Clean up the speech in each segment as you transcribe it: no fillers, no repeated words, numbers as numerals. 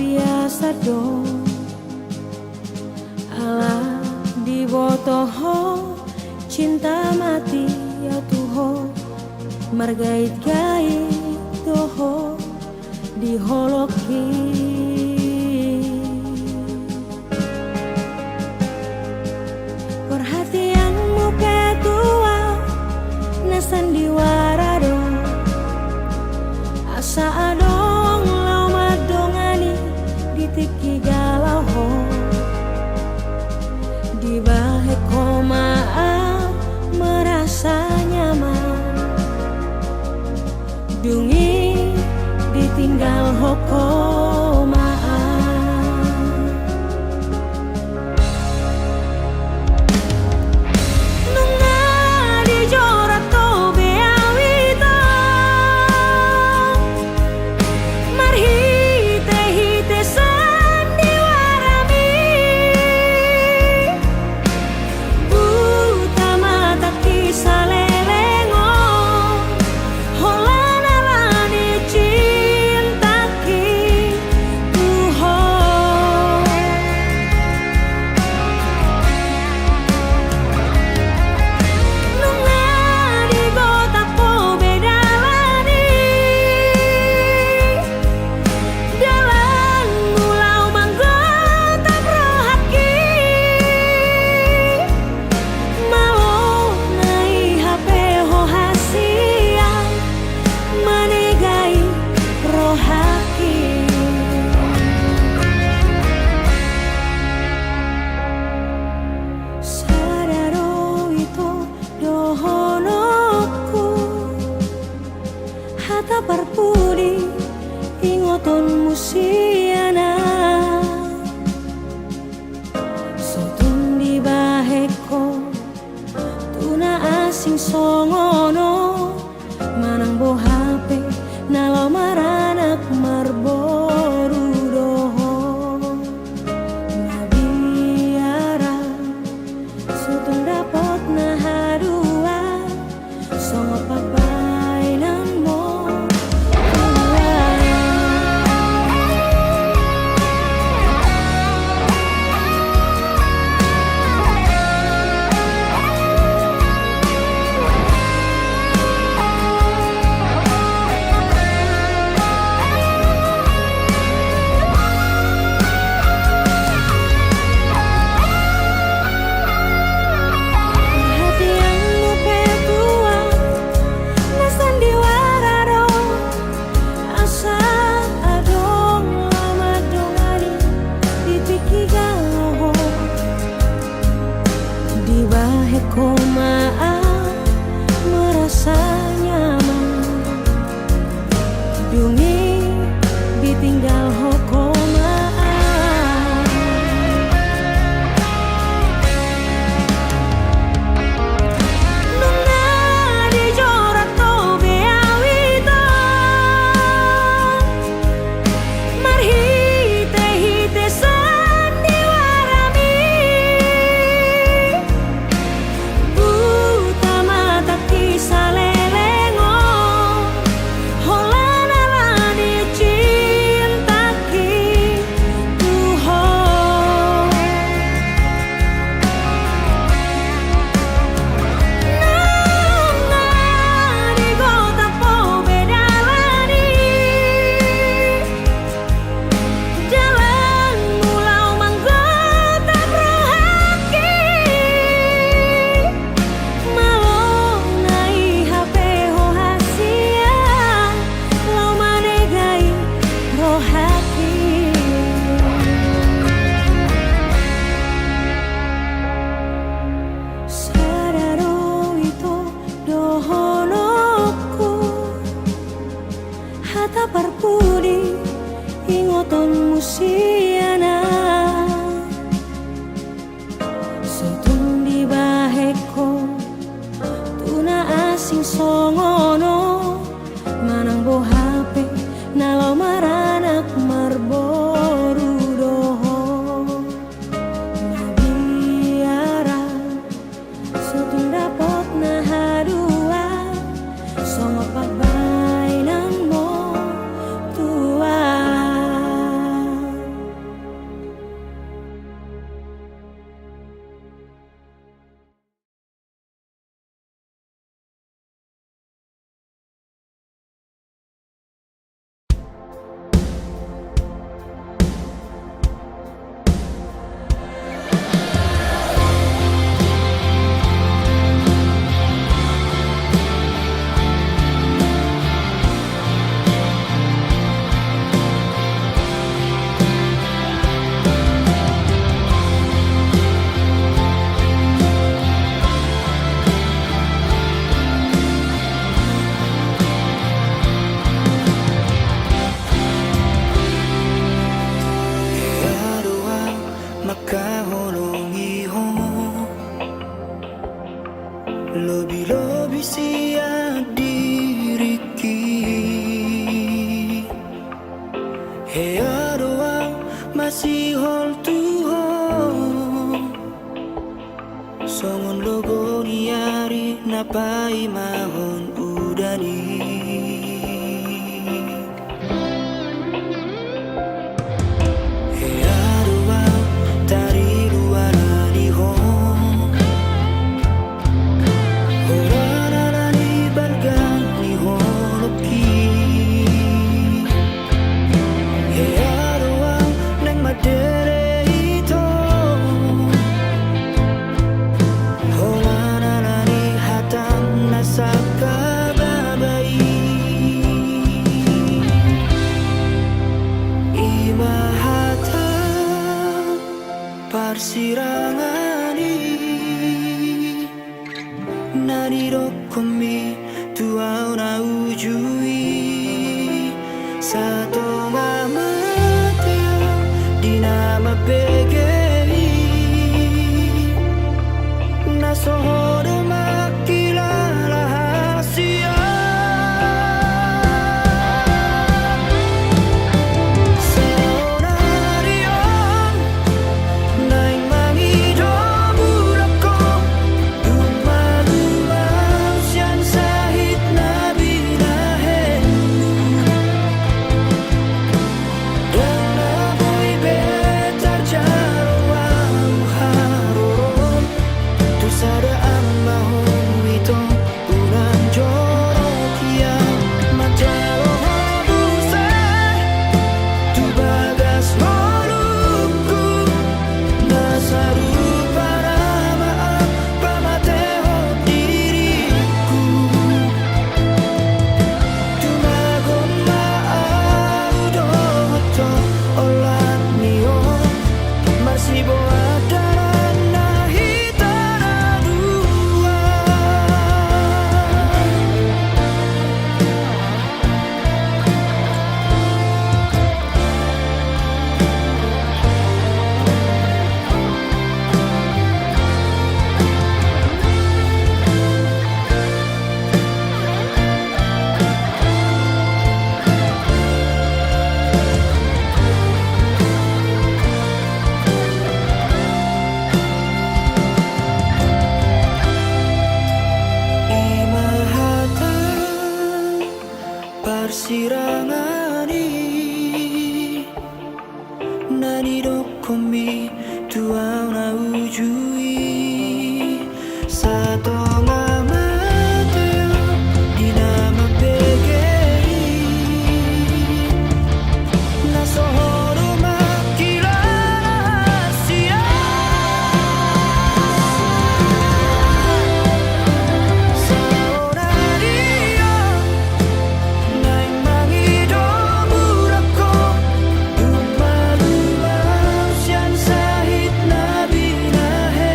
biasa dong ala di botoho cinta mati ya tuho margait-gait doho di holoki perhatianmu ketua na sandiwara dong asa adong lau madongani ditiki galau ho di bahe komaa merasa nyaman dungi ditinggal hokomaan nunga dijorat to beawita marhite-hite sandiwarami buta mata kisah lelengo holana lani cintaki tuho nunga di gota po bedalani dalan mulau manggota prohaki mau nai HP ho hasia manegai rohaki sadaro itu dohonoku hata parpudi ingoton musiana sotun di baheko tuna asing songono manang bo HP nalo maranak marboru doho nabiara sutun dapot na hadua songo pabainan mo perhatianmu ketua na sandiwara dong asa adong lama dongani ditiki galau di bahe komaa merasa nyaman dungi ditinggal hokomaan nunga dijorat to beawita marhite-hite sandiwarami buta mata kisah lelengo holana lani cintaki tuho nunga di gota po bedalani jalan mulau manggota prohaki mau nai HP ho hasia lau manegai rohaki sadaro itu dohonoku hata parpudi ingoton musiana sotun di baheko tuna asing songono manang bo HP nalo maranak marboru doho nabiara sotun dapot na hadua songo pabainan mo tua Hey adoa masihol tuho songon logo niari napai mahon udani. Hey adoa tari luarani hon horanarani bargani honoki. Hey adoa neng madere ito horanarani hatam nasaka babai. Imahata parsirangani narirokomi tuau na ujui sato ngamateo di nama pegei nasohoro makilala hasia seonarion naing mangido burako dumalumaw siyan sahit na binahen dan namoy betar jaraw haroron tu sadaan mahong ito unang jorokia majalo habusay tu bagas molukku nasaru para maaf pamateho diriku tumagon maaw doto olat niyo marsibo adaran nahitara dua. Imahata parsirangani nanirokomi tuau na ujui sato ngamateo di nama pegei nasohoro makilala hasia seonarion naing mangido burako dumalumaw siyan sahit na binahen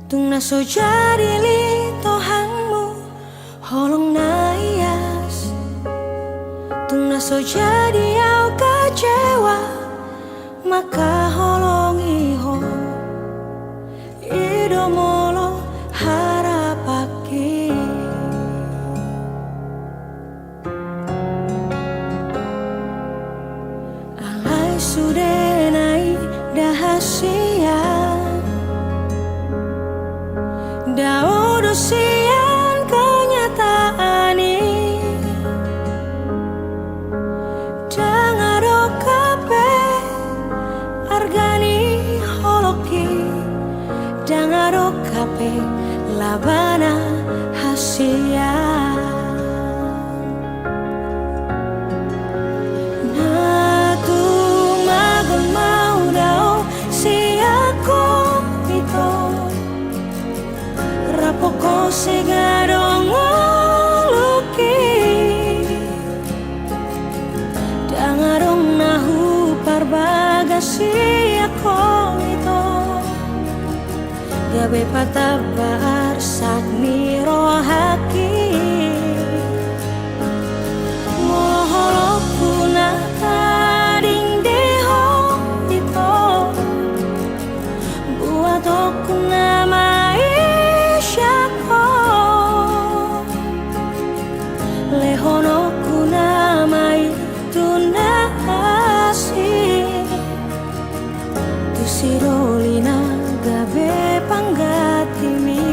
tung naso jadi li tohangmu holong naias, tung naso jadi au kecewa maka holong iho idomolo harapake. Alai sudah naik dahasia daudosian kenyataan ini dangaro kape argani holoki dangaro kape labana hasia natu magon mau dao si aku itu rapoko segadong luki dangarong nahu parbagasi ako ito gabe patabar sak miro haki moholoku na kading deho ito buat aku namai lehonoku namai tunasi tusirolina gabe panggatimi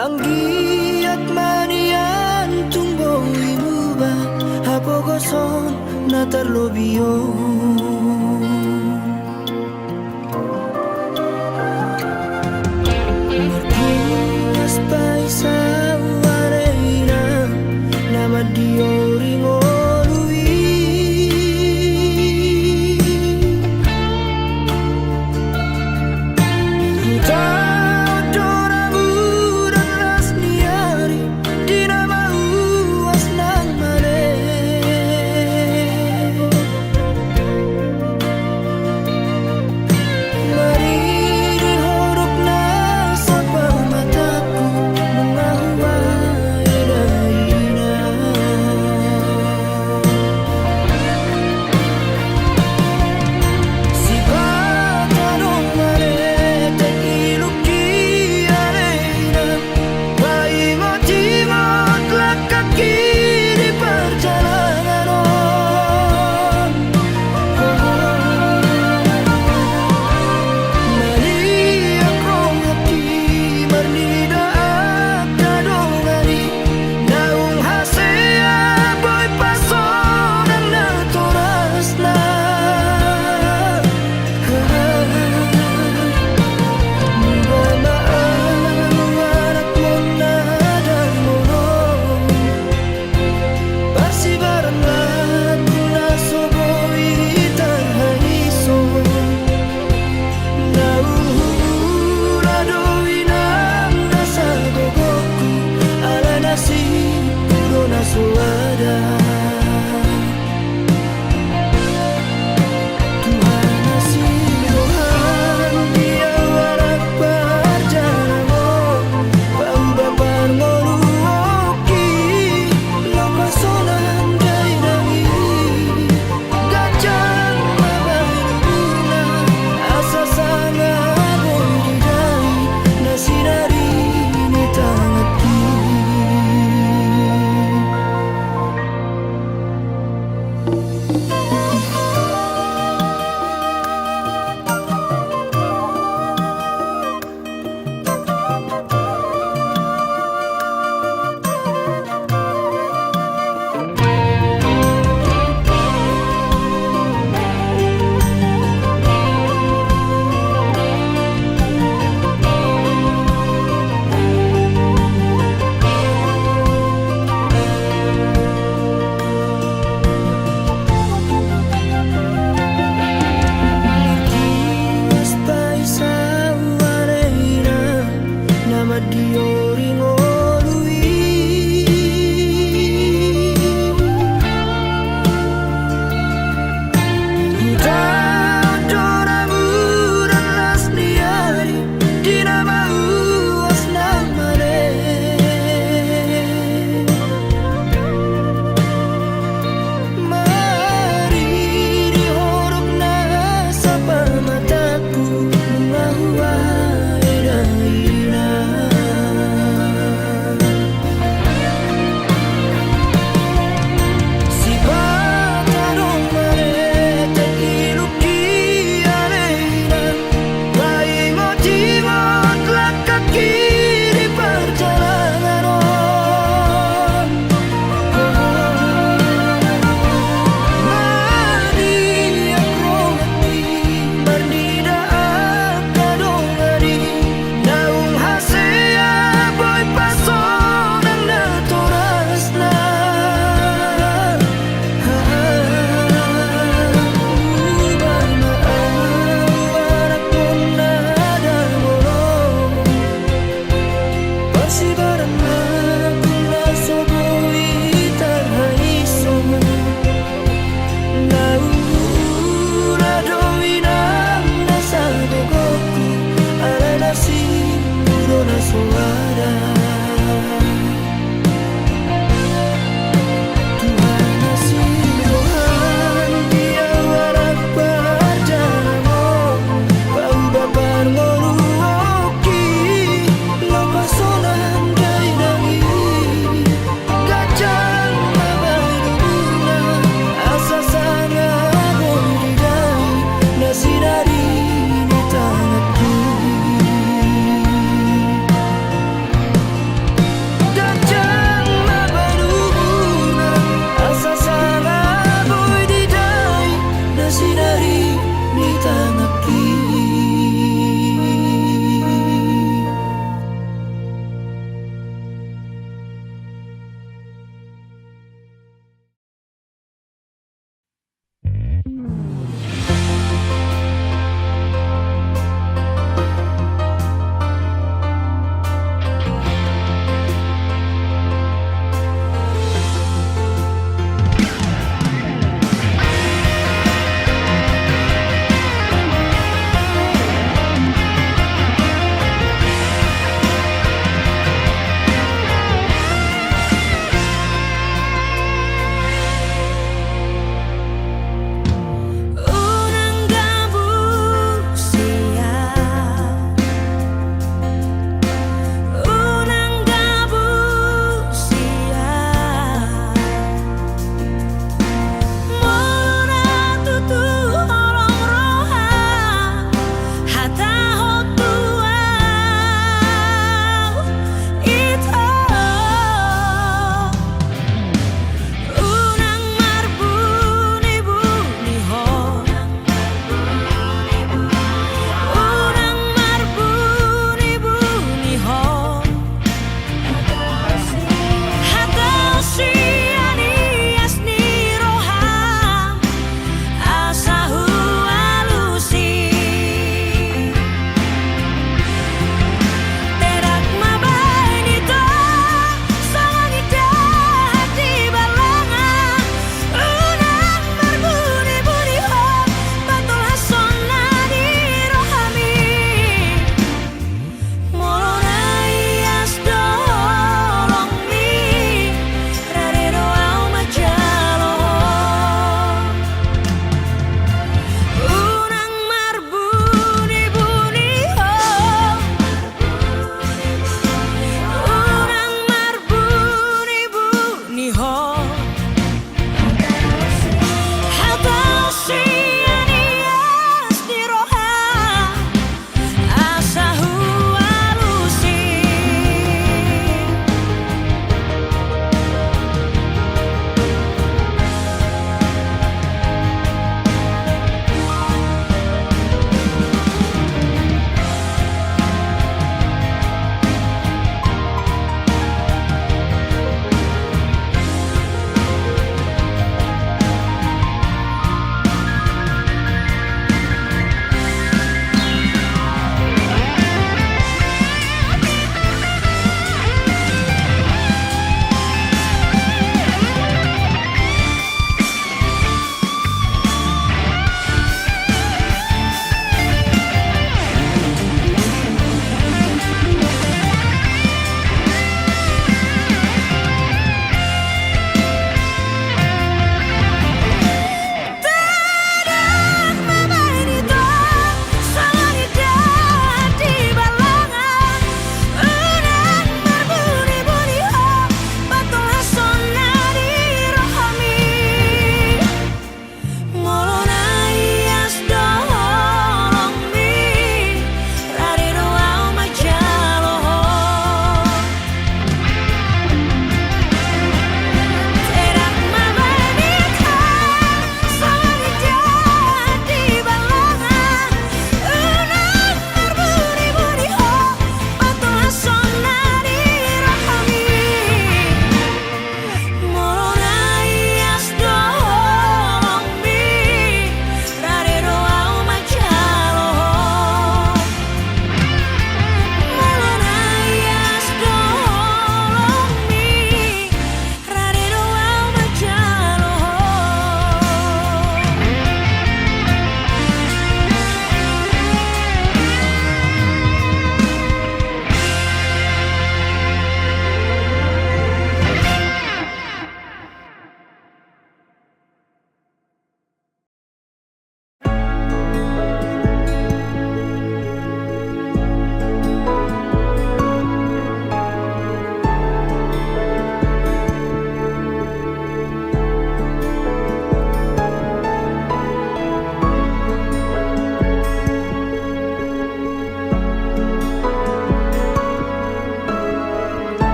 Anggiat manian tumbo imuba hapogoson natarlobio Markuas paisa wareina nama diori ngolui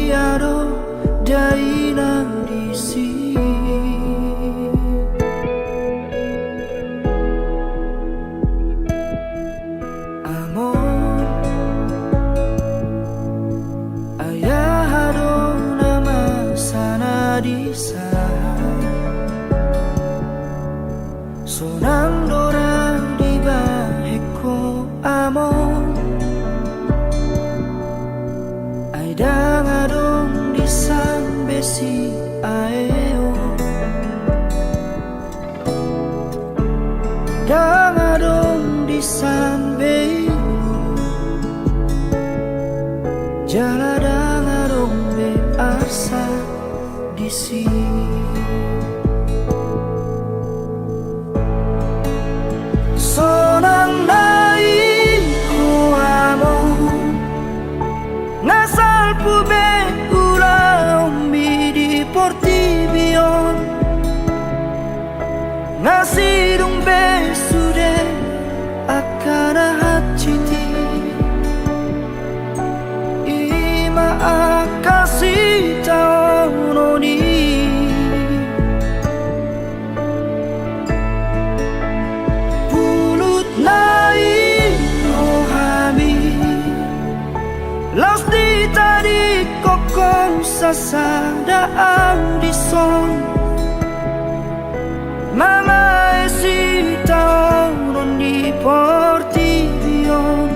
diaro daina disi amor ayahado nama sana disa sonang dorang di baheko amor aidang adong di san besi aeo dang adong di san be jala dang adong be asa di si sonang dai ko amor nasal pube ulang di portibion nasidung be sude akan hati ima akasi taunoni pulut nai rohami Los di tadi kokong sasada audison Mama esi tahun di portibion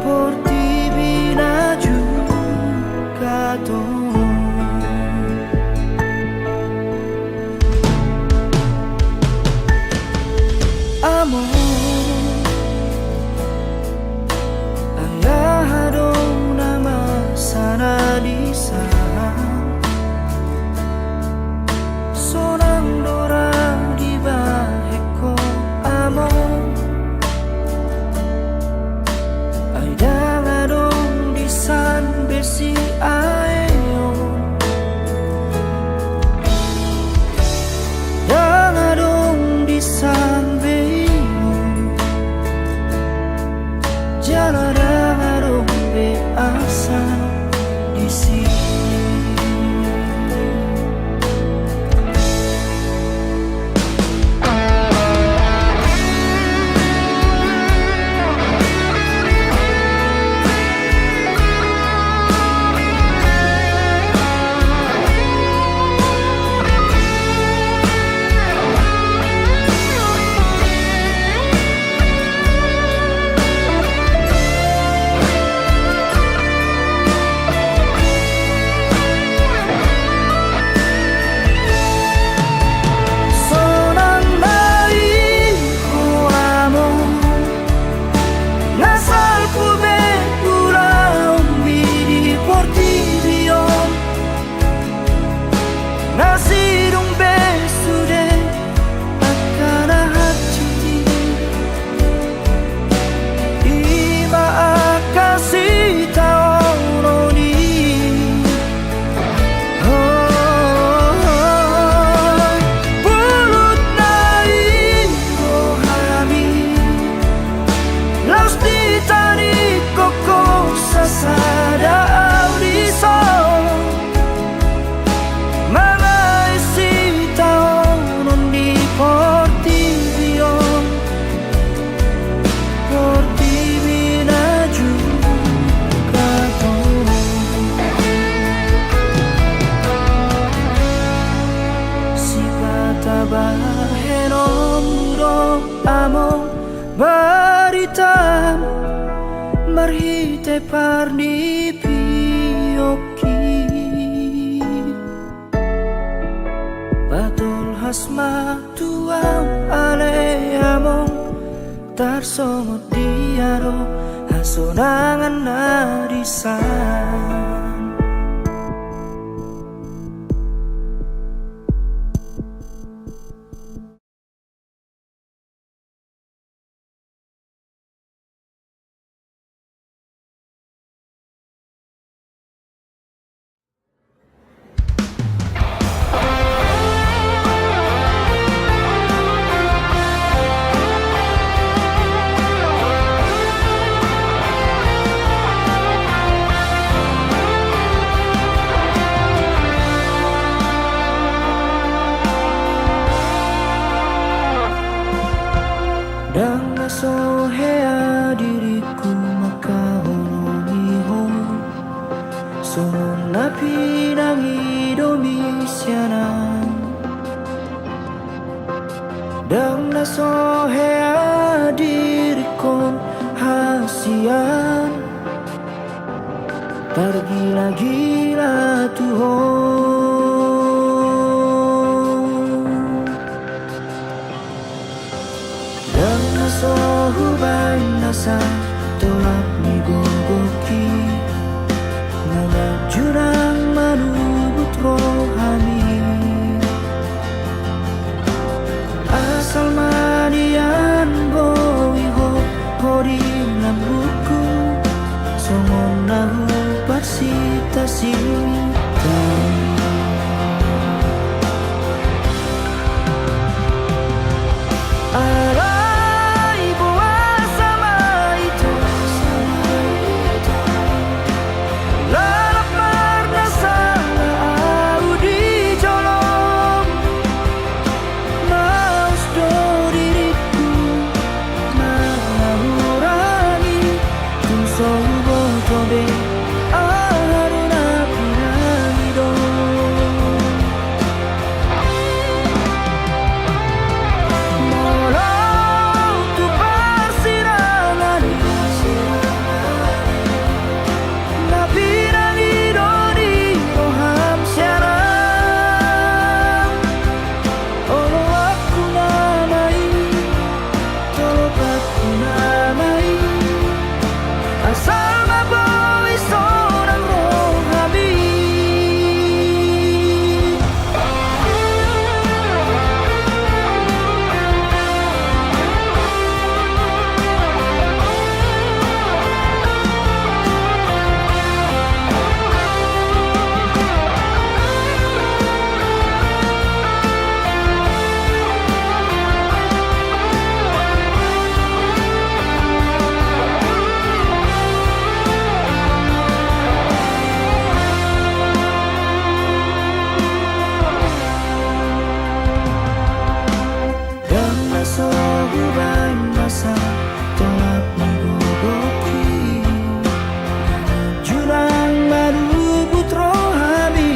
Portibina juga amor sana di sana sonang dorang di baheko amor aidang adong di san besi aeo dang adong di san beo jala dang adong be asa di sini nasidung besude akan hati ima akasi taunoni pulut nai rohami laus di tadi koko sasada audison amo baritam marhite parni pioki batul hasma tuam ale amo tarsomot diaro hasonangan narisan Sona pinang Indonesia Dang na sohea dirikon hasian Tergila-gila Tuhan Dang na sohubay nasa tolak ni gogoki Nana jurang manubut rohani Asal manian boi ho horim lam buku Songon nahu parsita-sita Arai boa sama itu Lalap marna sana au di jolong Maus do diriku mengurangi Tum sobo tobe aruna piramido Molau tu persirangan Na piramido di roham siaran Olo aku namai Tolobatku namai Asal maboi seorang rohani Dan nasohubay masa tolak menggogoki Jurang manubut rohani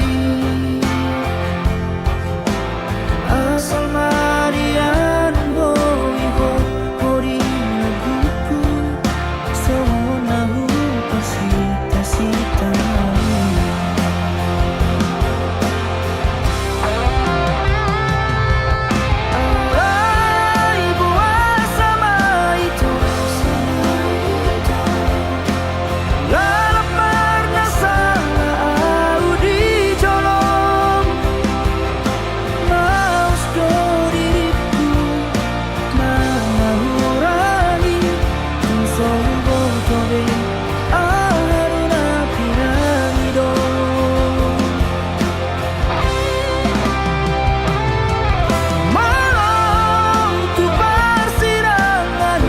Asal marian boi ho horim laguku Sonahu pasita-sita Arai boa sama itu Lalap marna sana au di jolong Maus do diriku mengurangi Tum sobo tobe aruna piramido Malau tu persirangan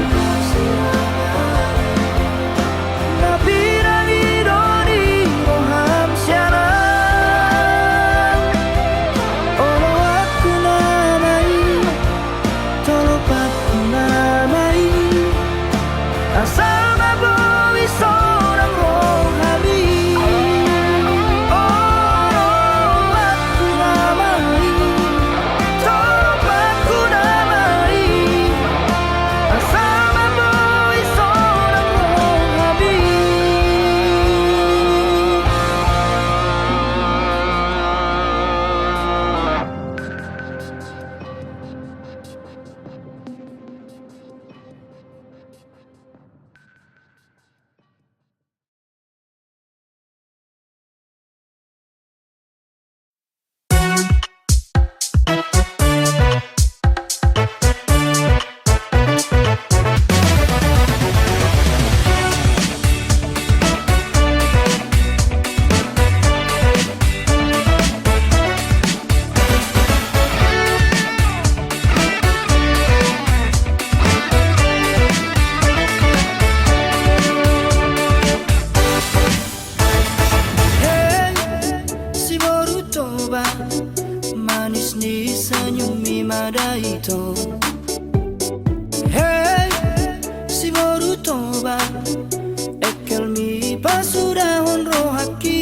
Na piramido di roham siaran Olo aku namai Tolopatku namai Asal maboi seorang rohani Olo aku namai Tolopatku namai Asal maboi seorang rohani Hey, si Borutoba Manis ni senyumi madaito Hey, si Borutoba Ekel mi pasudahon rohaki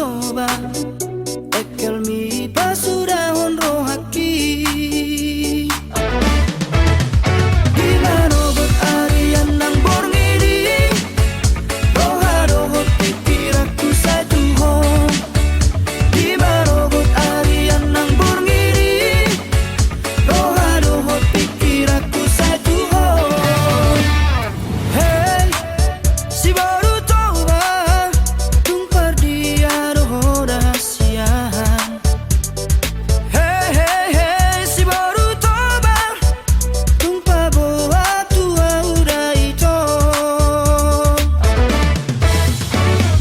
toba ekel mi pasudahon rohaki gimana buat arian nang borngiri roha rohot pikir aku satu home gimana buat arian nang borngiri roha rohot pikir aku satu home hey si baru toba tumpar dia roho rahasiaan hey si baru toba tumpah boa tua udah itu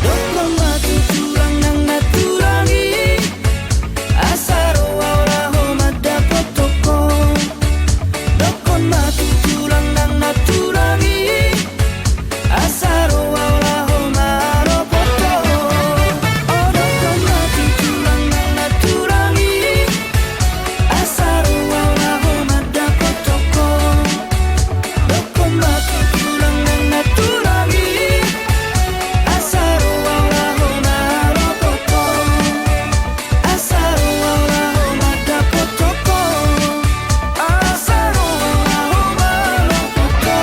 dokon matu tulang nang naturangi asaro aura homa dapat toko dokon matu tulang nang naturangi asaro aura homa ropoto oh dokon matu tulang nang naturangi asaro aura homa dapat toko dokon matu tulang nang naturangi asaro aura homa ropoto asaro aura homa dapat toko asaro aura homa ropoto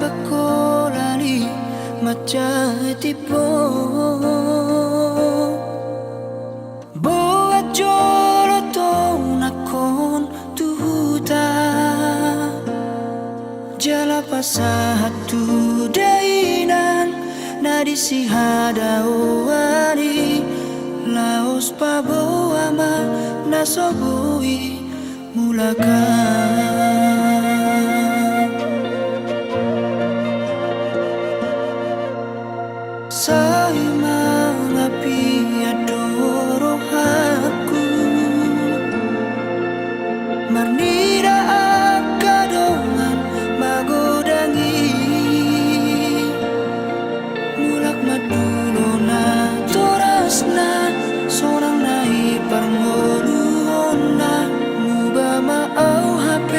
habakolani macatipo boat jolo to nakon tuhuta jala pasahatu dainan nadisi hadawari laos paboama nasobui mulakan saya mengapi adoro aku marnida akadongan magodangi mulak madulona torasna sorang nai parngoluona muba mau HP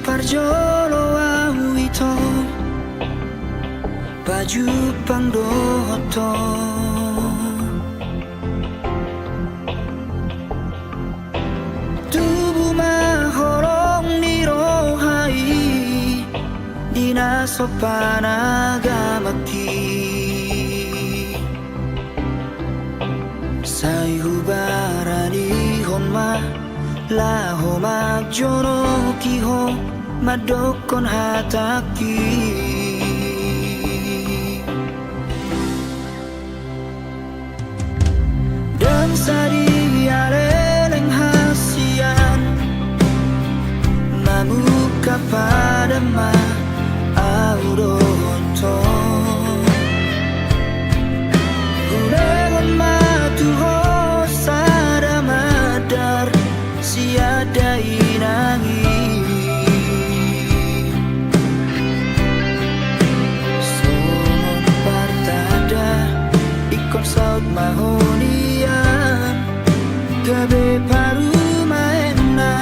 parjolo au ito baju pangdoto tubuh mahorong nirohai dina sopanagamaki sai hubarani honma laho magjono kiho madokon hataki dan sari areleng hasian mamuka pada ma auroto ulengon matuho sada madar siada inangi somon partada ikon saut mahonian gabe paru maena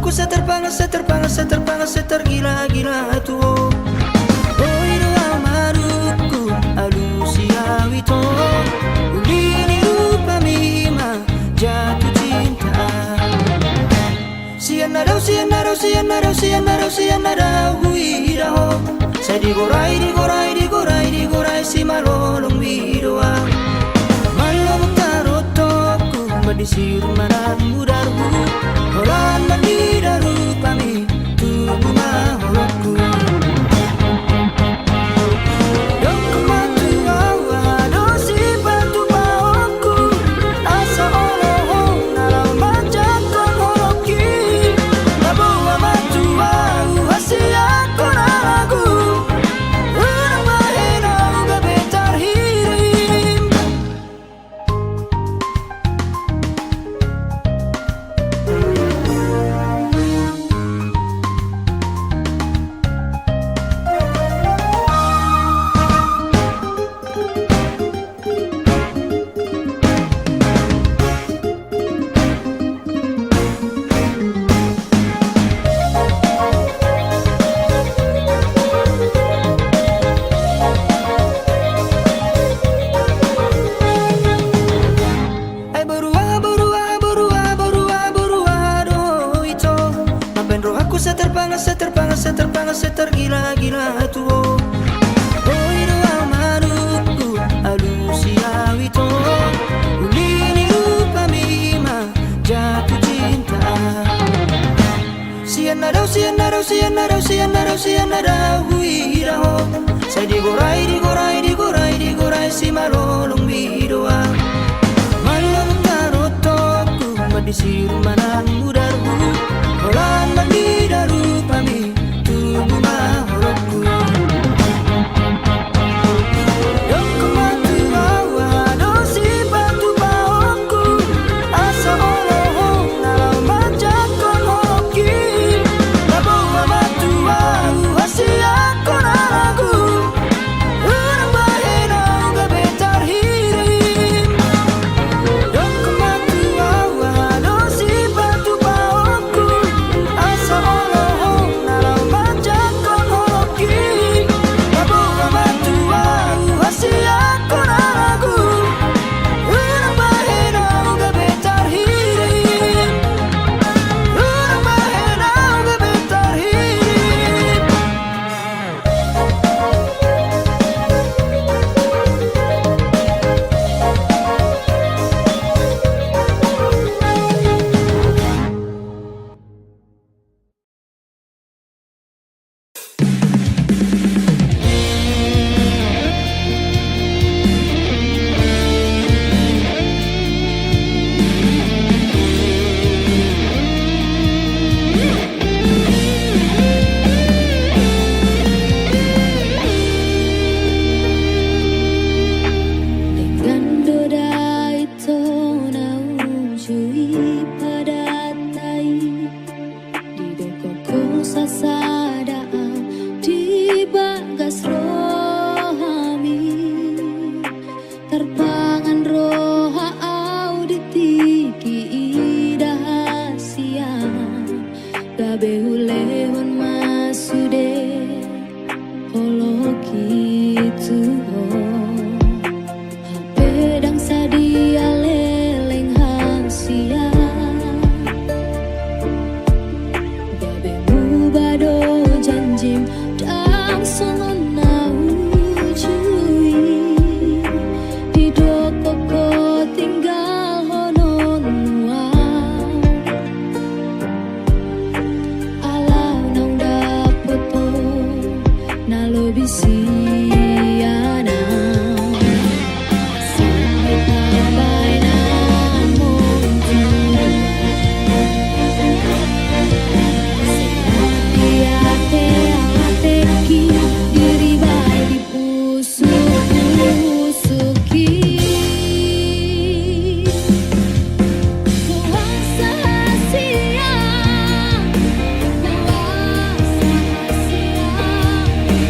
aku setergila-gila tuh. Oi doa maruku alusiawi to ulini rupa mima jatuh cinta. Sianarau huiraho. Saya digorai si malolong widoa. Malolong tarotoku badisiru manan mudarku. Horan mandidaru kami tubuh maholoku. Setergila-gila tuh. Oi doa maruku alusiawi to ulini rupa mima jatuh cinta. Sianarau huiraho. Saya digorai si malolong widoa. Malolong tarotoku badisiru manan mudarku. Holan mandidaru pami tubuh maholoku.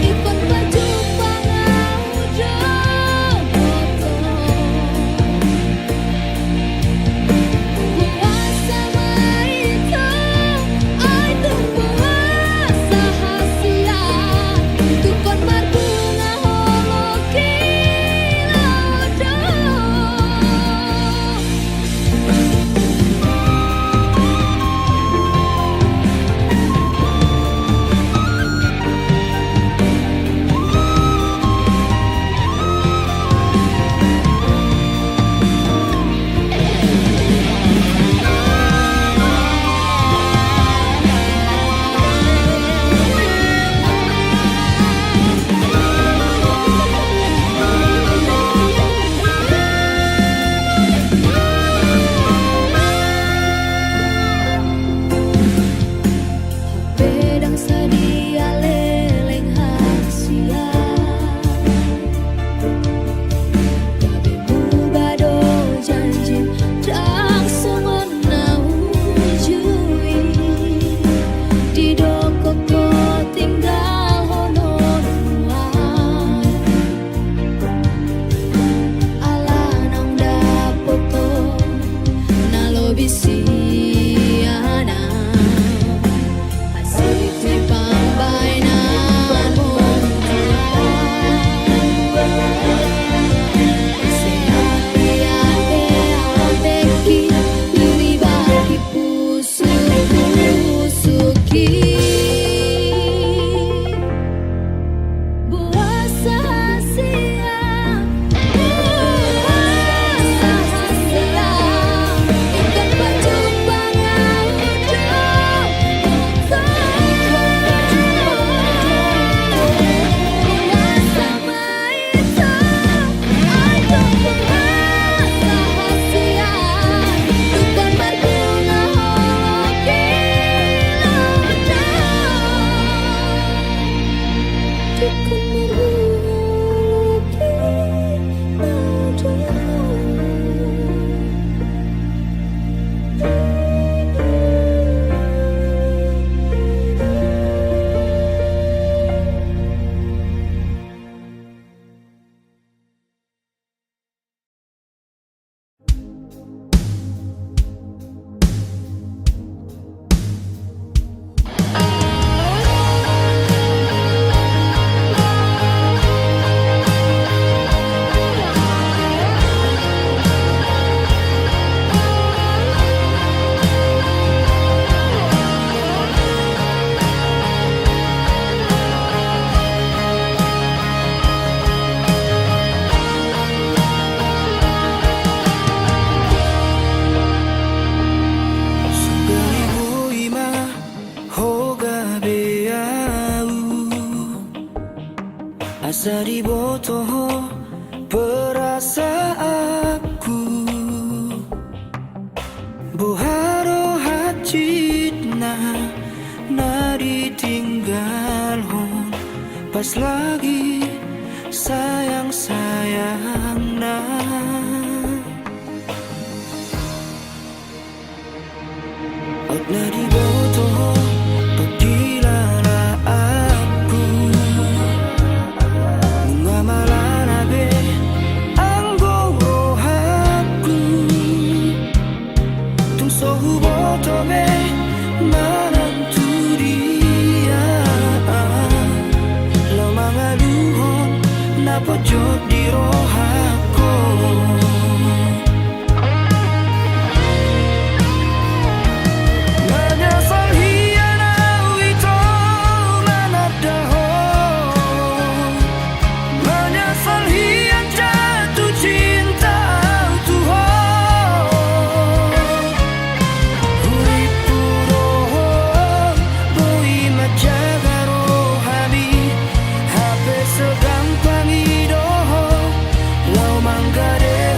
Ikut baju Asari botoh perasaanku Boharo hacitna nari tinggal hon pas lagi sayang-sayang na Out nari botoh pojok di rohaku menyesal hianat itu manadaho menyesal hian jatuh cinta Tuhan uripu roh boi majaga rohani HP segampang Lau manggare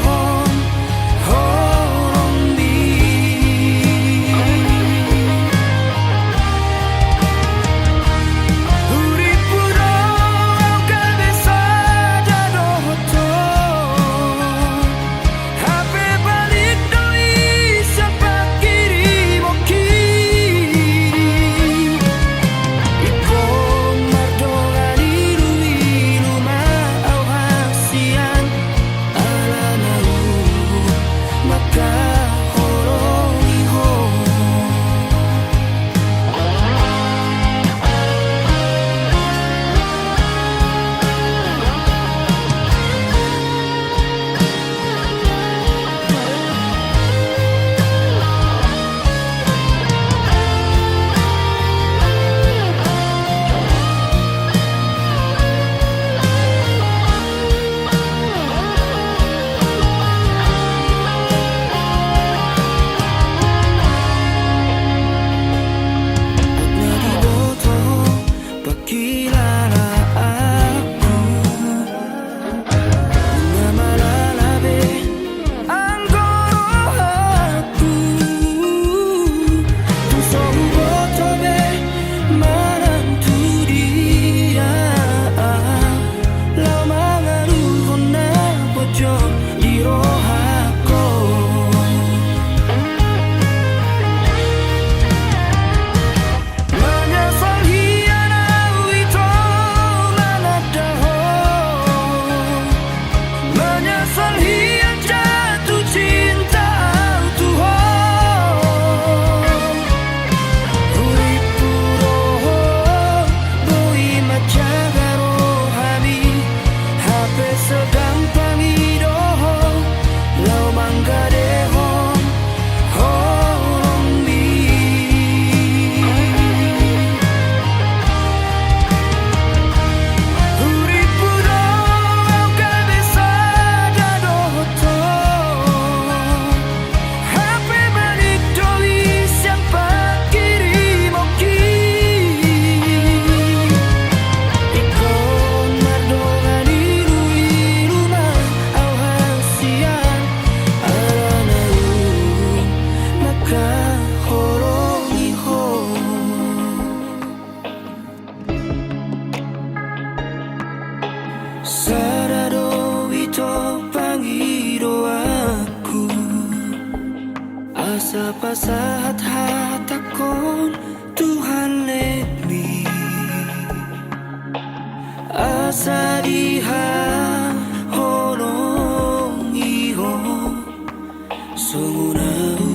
pasahat hatakon Tuhan letmi asa diha holong iho sungunau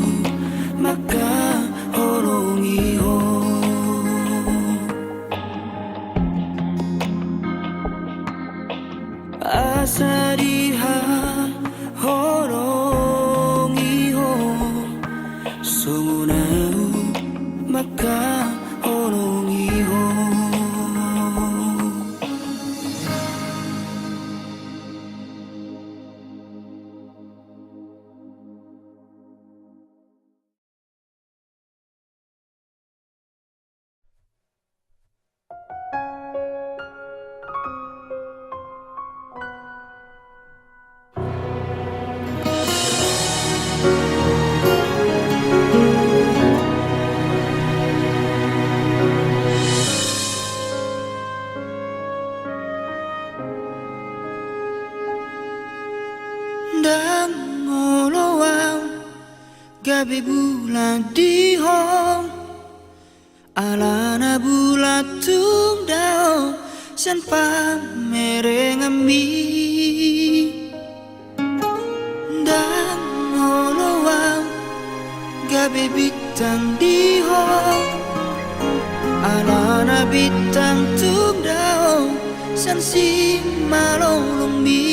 maka holong iho asa diha holong iho sungunau maka holong iho dan ngolowang gabi bulan di hong alana bulat tung dao san pamereng ami dan ngolowang gabi bintang di hong alana bintang tung dao san si malolong mi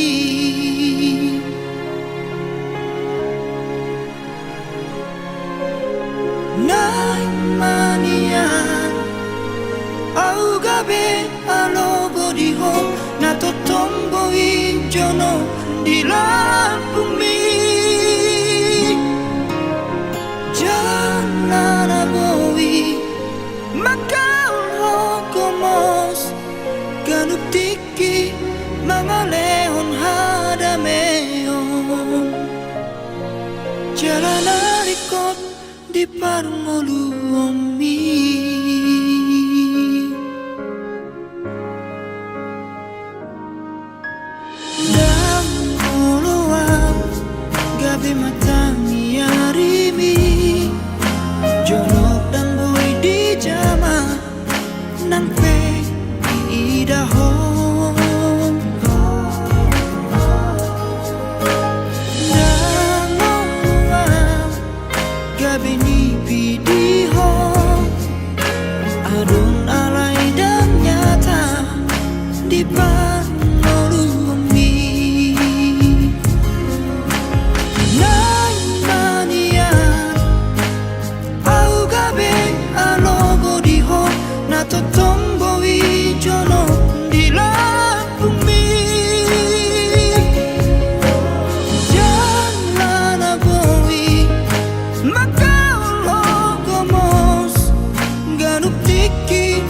Nai manian au gabe alogo di ho na totombo i jono di bumi janana boi makal ho komos ganup tiki mga lehon hadameon jalan ikot di parngoluomi dan ngoloang gabi matangi arimi jonok dan boy di jama nan pe idahon dan ngoloang gabi ni pidiho adun alai dan nyata di panolomi nai manian au gabe alogo diho na totombo i jono di bumi jangan boi maka ganup tiki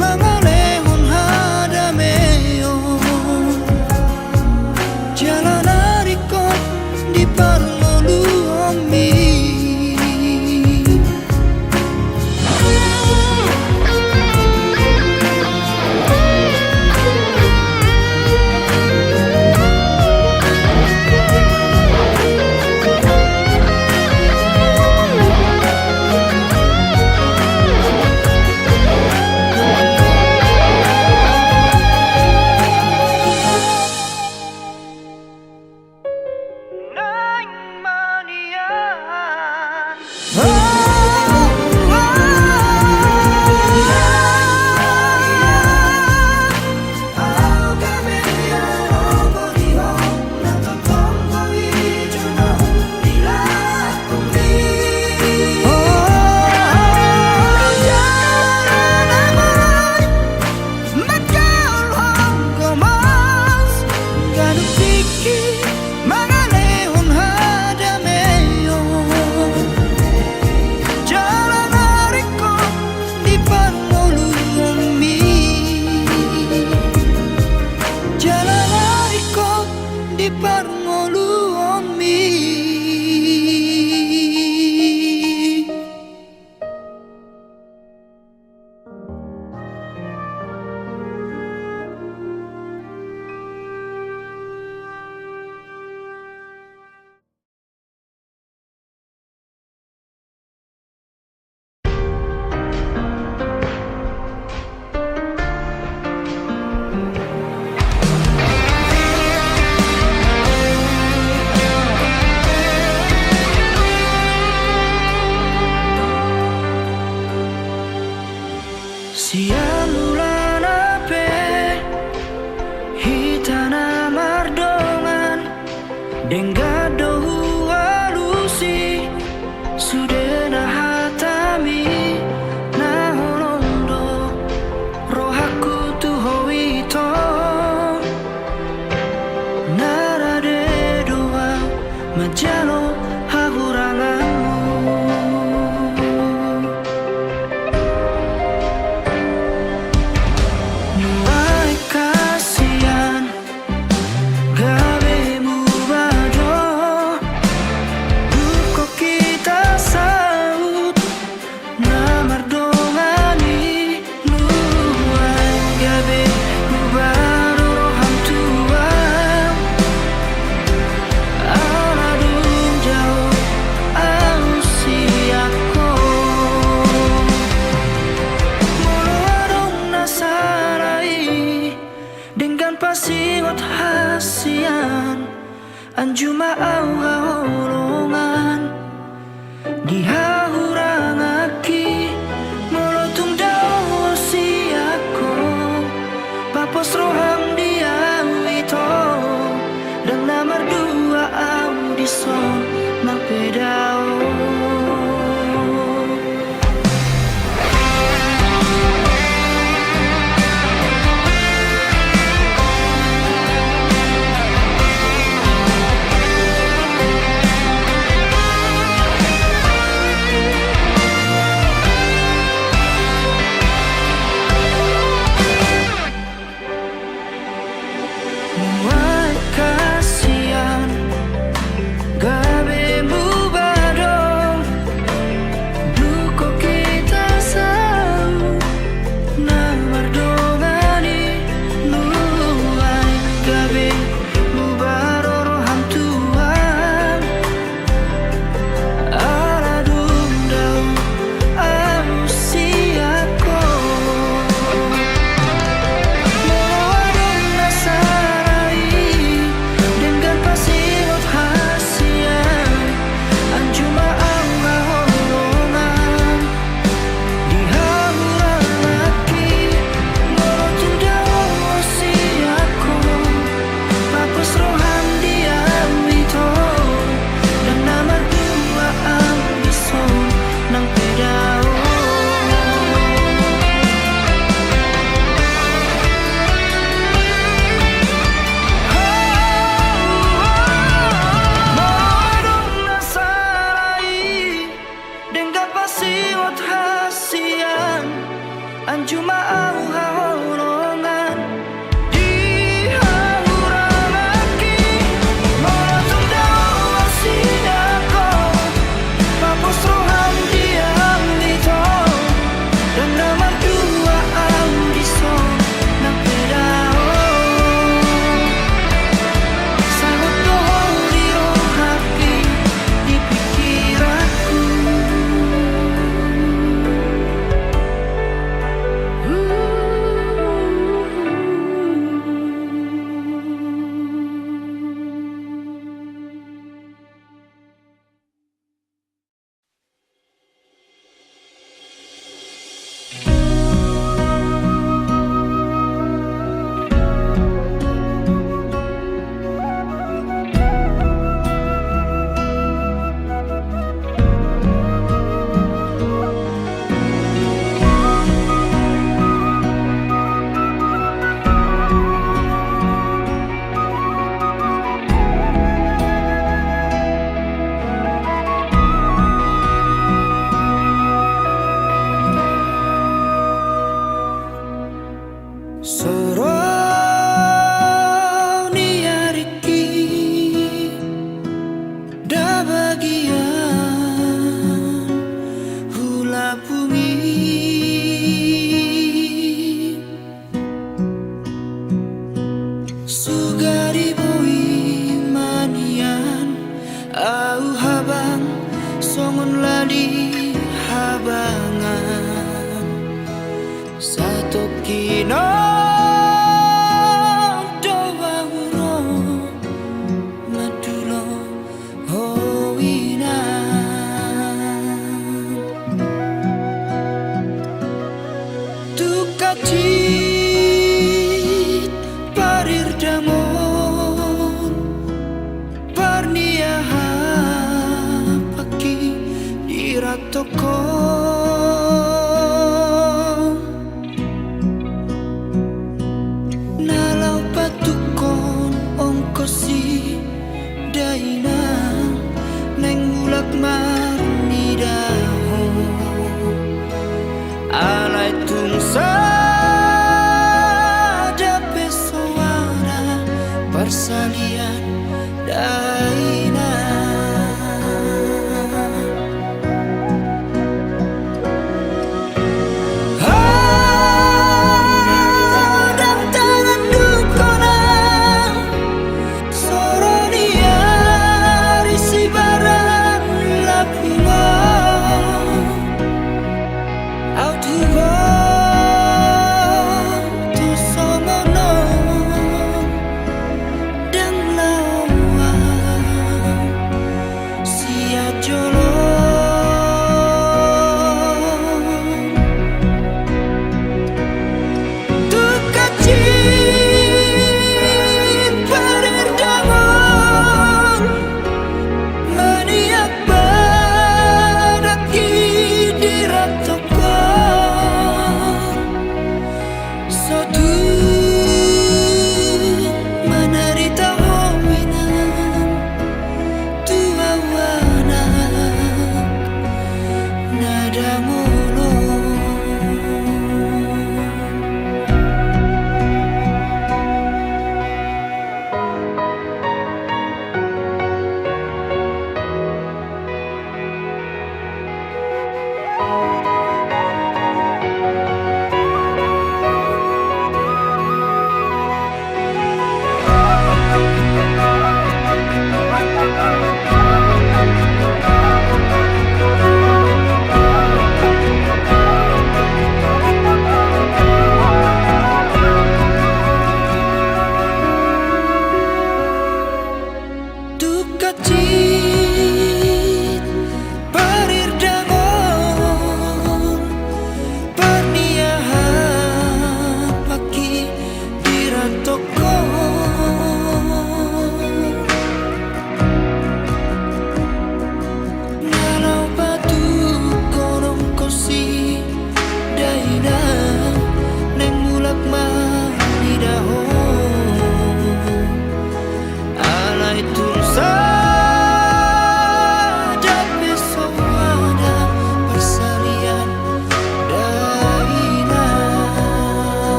mga lehon hadameon Siang bulan ape hitana mardongan denggado halusi sudena hatami nahonondo rohaku tu hoito narade doa majalo hahuranganmu. Nuai kasihan gabemu bado duko kita saut namardongani nuai gabemu bado roham tua aladum jauh ausiako moloadong nasarai dengan pasiwat hasian anjuma au haolongan dihahurangaki molotung dao siako papos roham dia ito dan namar dua audison nang pedao. Nuai kasihan gabemu badong duko kita sau namardongani nuai gabemu bado roham tuan aladum dau ausiako moloadong nasarai dengan pasiwat hasian anjuma au haolongan dihahurangaki molotung dao siako papos roham dia ito dan namar dua audison nang pedao. Moloadong nasarai dengan pasiwat hasian anjuma au haolongan dihahurangaki molotung dao siako papos roham dia ito dan namar dua audison nang pedao. Sangat dohong di rohati di pikiranku. Soroni ariki da bagian hula bumi sugari boi manian au habang songon ladi habangan satu kino doa uro madulo hoinan tuk Cit parir damon parniaha paki iratoko nalau patukon ongkosi daina neng ulak marni daho alai tungsa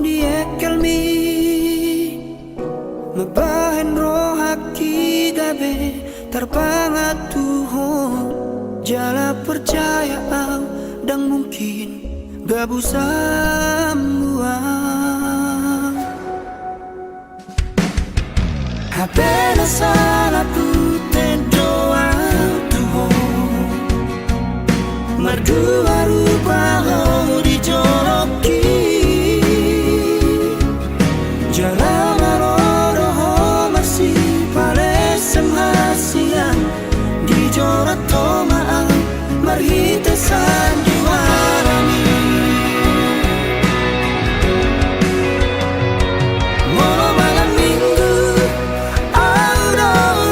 diekelmi Mabahen roh haki gabe terpangat Tuhan Jala percaya au dan mungkin gabu sambuang Hapena salah pute doa Tuhan Merdua rupa ho dijoloki Jalan roho masih palesem hasian Dijorat tomaan marhitesan diwarami Walau malam minggu au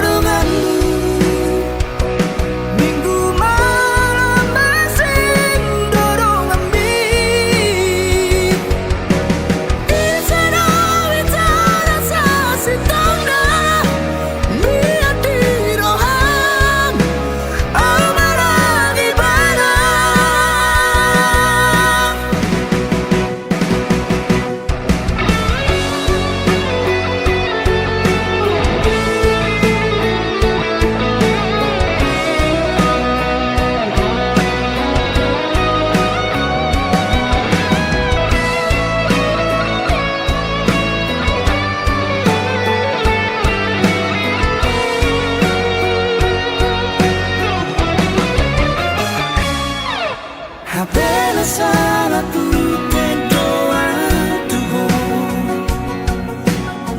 denganmu Minggu malam masih dorong ambil Isana witara sasitongna Niat diroham amarang ibadah Hapena salah pute doa Tuhan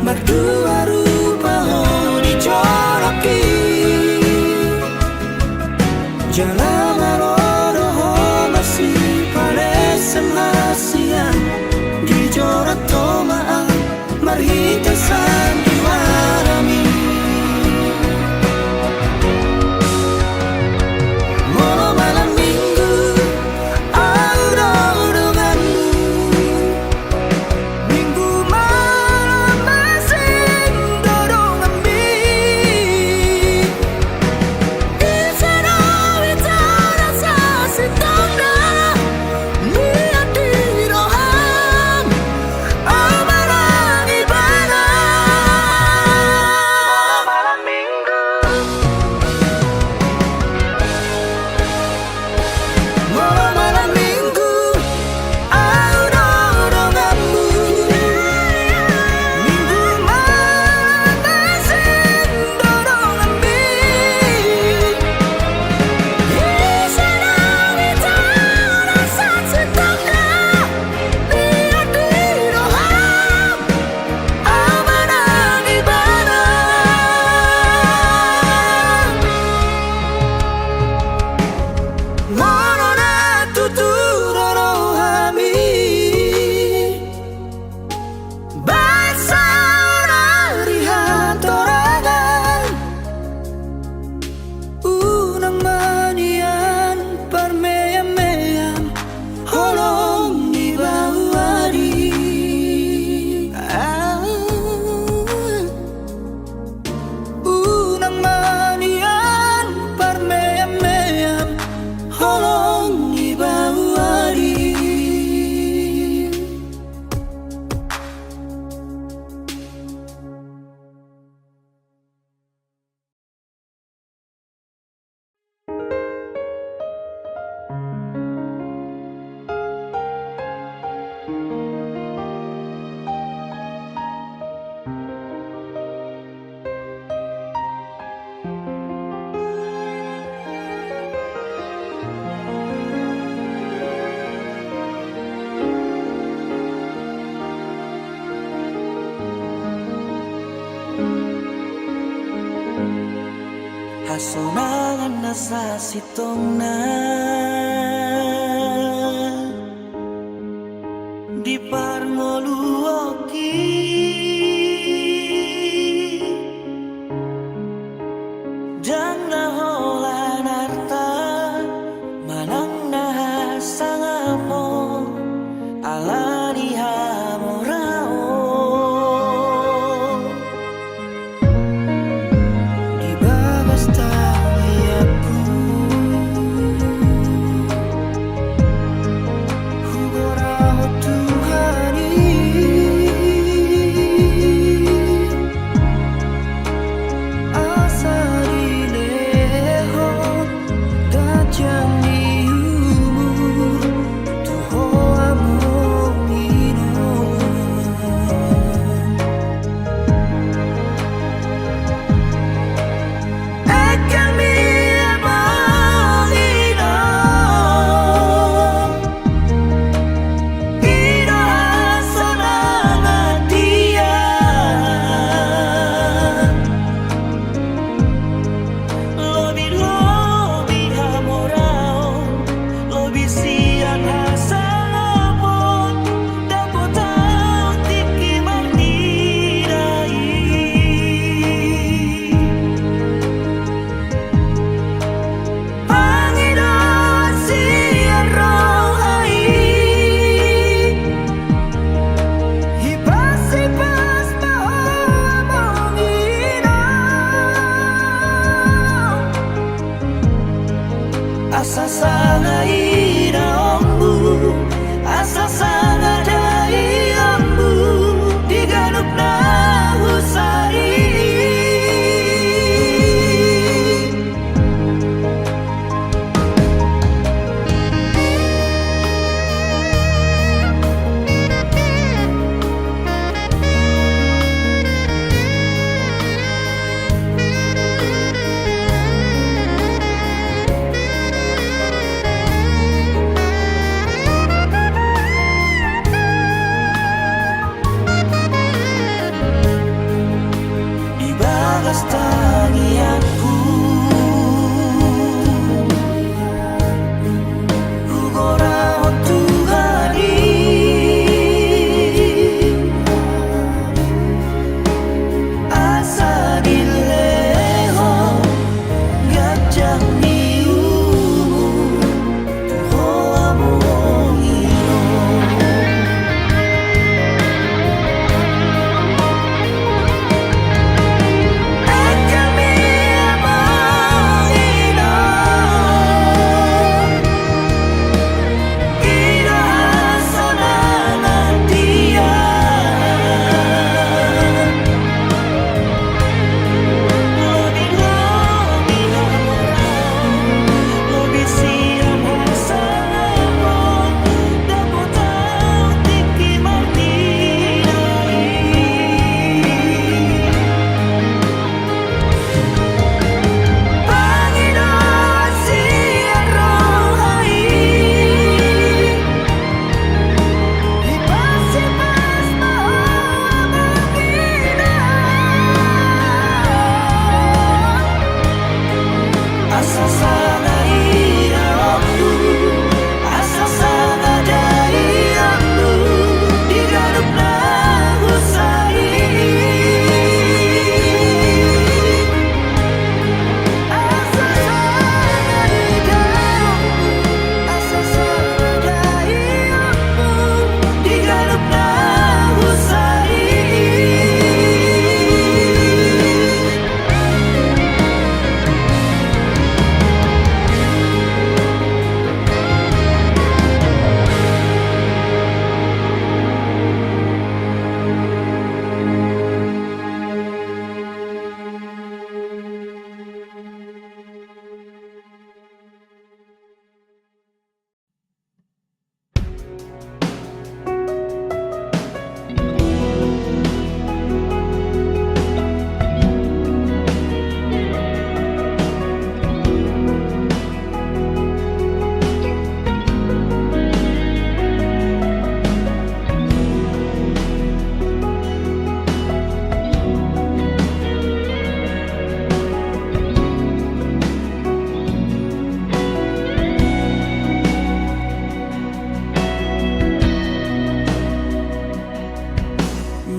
Berdua rupa ho dijoroki Jalan roho masih palesem hasian Dijorat tomaan marhitesan diwarami Walau malam minggu au denganmu Minggu malam masih dorong ambil Isana witara sasitongna Niat diroham amarang ibadah Malam minggu Malam minggu au denganmu Minggu malam masih dorong ambil Isana witara sasitongna Niat diroham amarang ibadah Monona tuturo rohami Basa rihan torangan Unang manian parmeyam-meyam Holong di bawadi Unang manian parmeyam-meyam Holong di bawadi Hasonangan nasa sitongna Di parngoluoki Jangan holan harta Manang nahasangamo Alani hamorao Di bagas tawiaku asa sana iraommu asa sana daiammu diganup nahusari tangianku Ugora o Tuhani asa dileho gajah niumu Tuhoa mongiro asa sana iraommu asa sana daiammu diganup nahusari asa sana iraommu asa sana daiammu diganup nahusari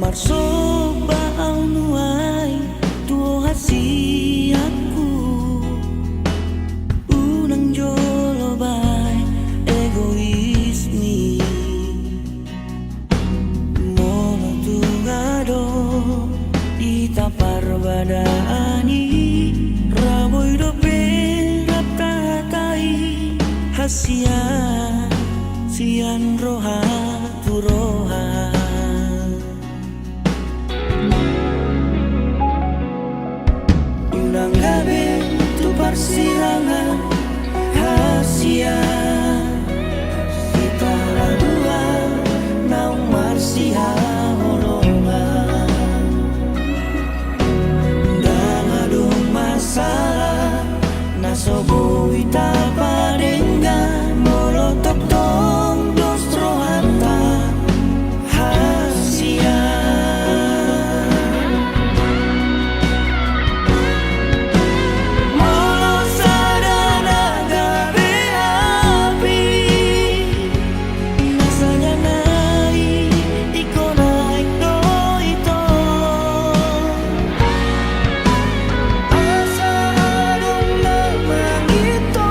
Marsoba au nuai tuo hasiatku unang jolo bai egoismi molo tugado itapar badani raboy dope raptatai hasia sian roha turoha gabe tu persilangan hasia kita dua nau marsia holongan dan adu masalah nasobo ita padengan molotov tong dostro hanta hasia asa adong memang itu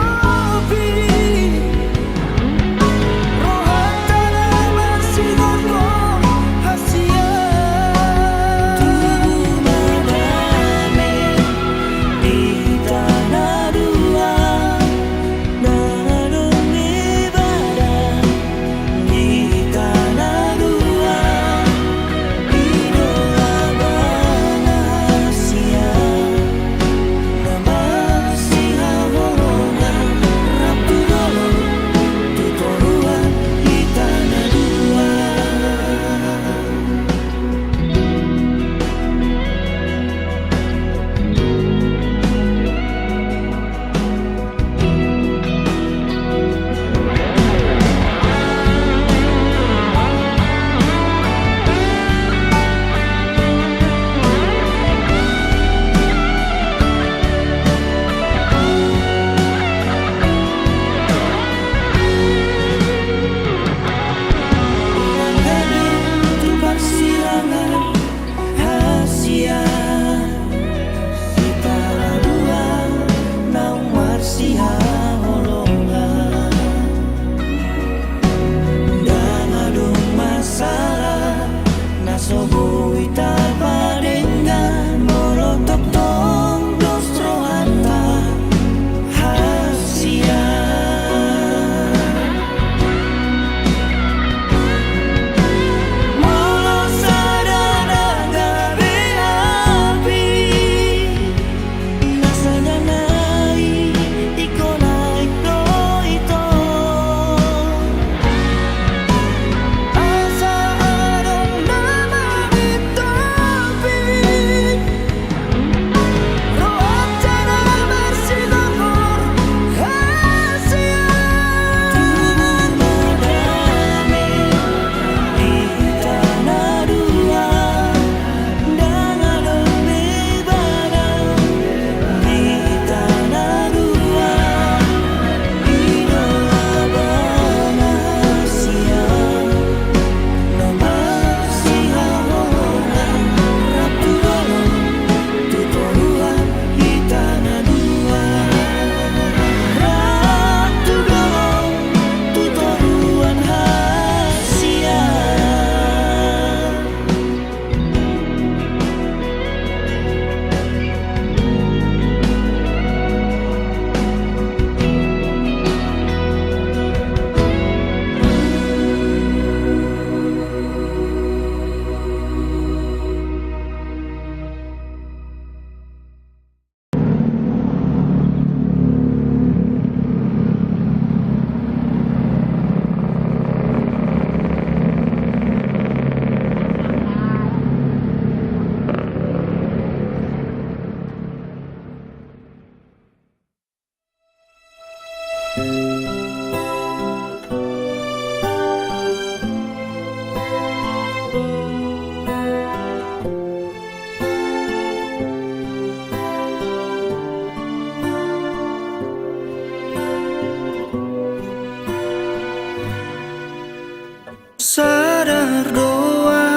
berdoa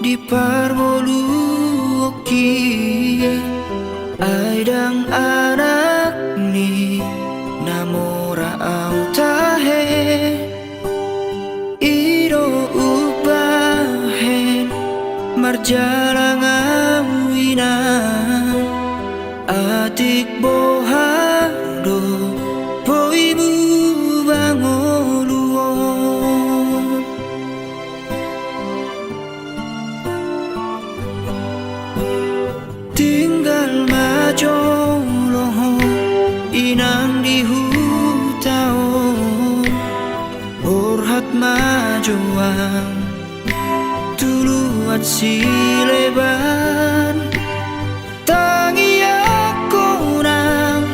di parmoluki aidang anak ni namora au tahe iro ubahen marjalang awina atik bohado boibu bangoluon tinggal majoloho inang di hutao borhat majoang tuluat sileban tangi ako nang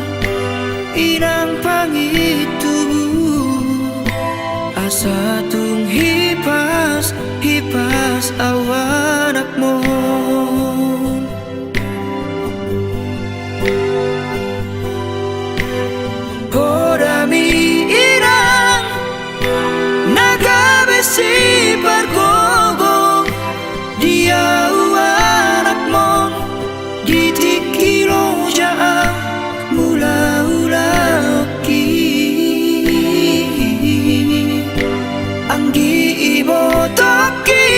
inang pangitubu asa tung hipas hipas awanak mo Podami inang nagabesi pargogo dia anak mon ditikilo jaa mula ulaki ang giibotoki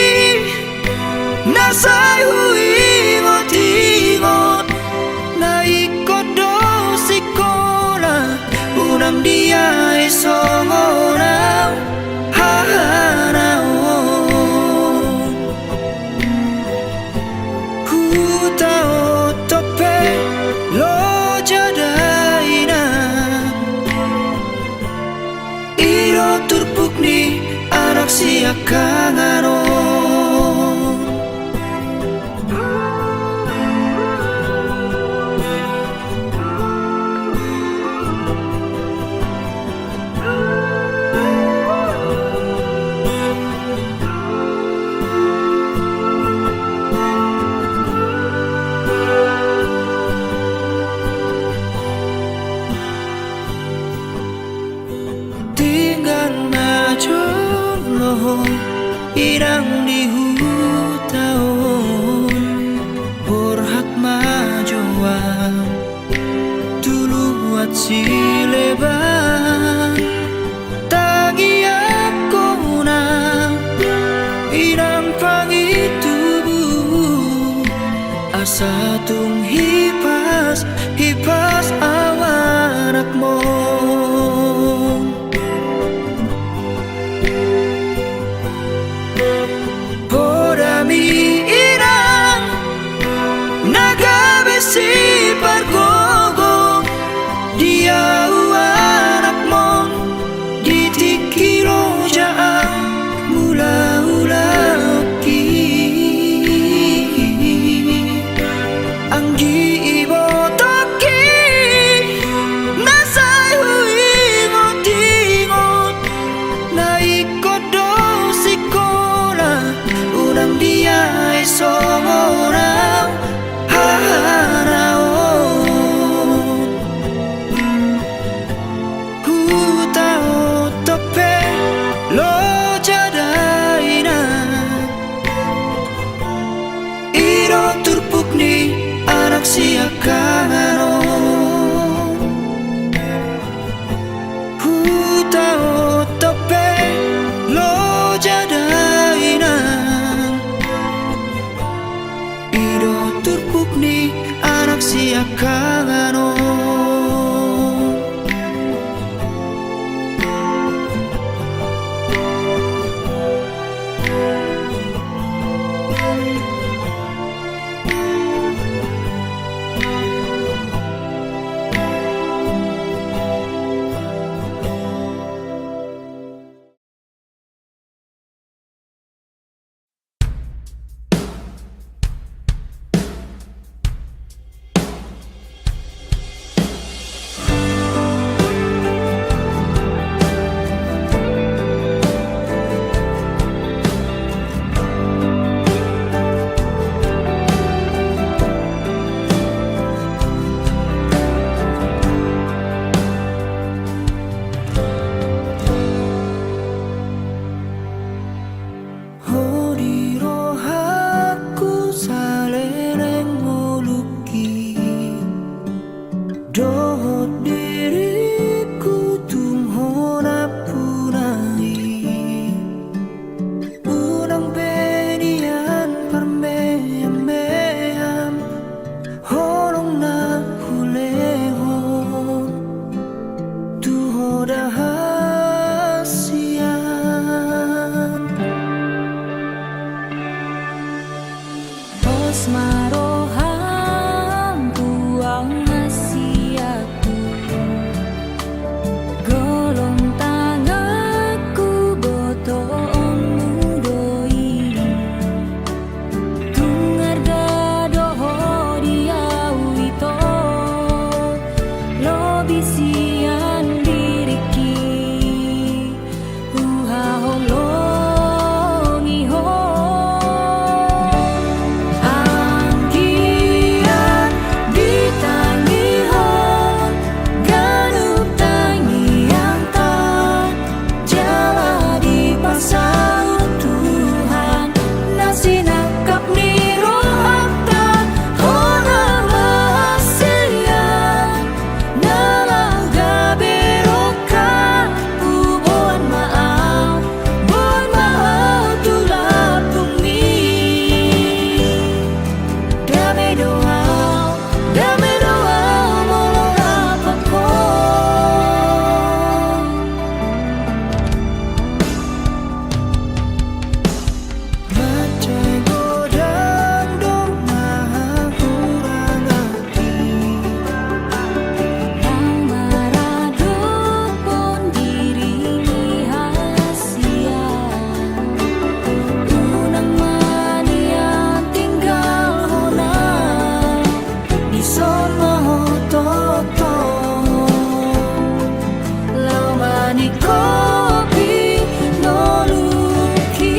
nasay hui mo tingot na ikodo sikola unang dia isongorang hanaon hutao tope lo jadaina iro turpuk ni anak siakanganon irang di hutaon borhat majoang tuluat sileban tangi ako na irang pangitubu asa tung hipas hipas awanak mo dohot diriku tung hona punai unang benian parmeam honong na hulehon tu hoda hasian Os maroham tuang asiaku golong tangaku botoong mudoi tungar gadoho diau ito lobisian diriki uhahong longi ho angkian ditangihon ganup tangiang tan jala dipasang Tuhan nasinakap ni rohakta hona mahasian nalaga berokan bon maau tulap bumi dame doa molorapako Macai godang dong mahurang hati Nang maradok pun diringi hasian unang manian tinggal hona di son mahototo lau mani kopi noluki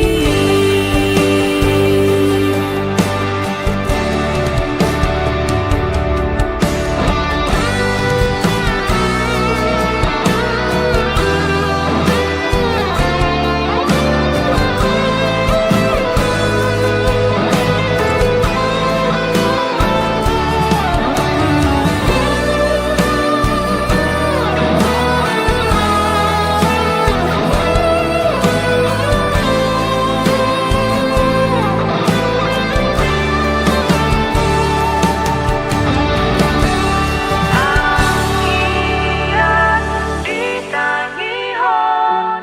Angkian ditangihon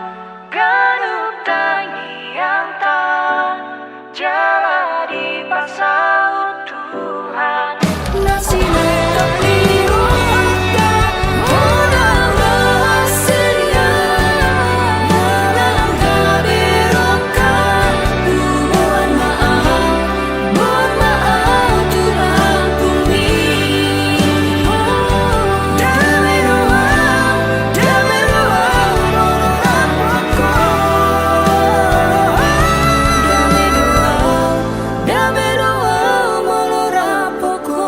ganup tangiang tan jala dipasang Tuhan nasinakap ni rohakta hona mahasian nalaga berokan bon maau tulap bumi dame doa molorapako dame doa molorapako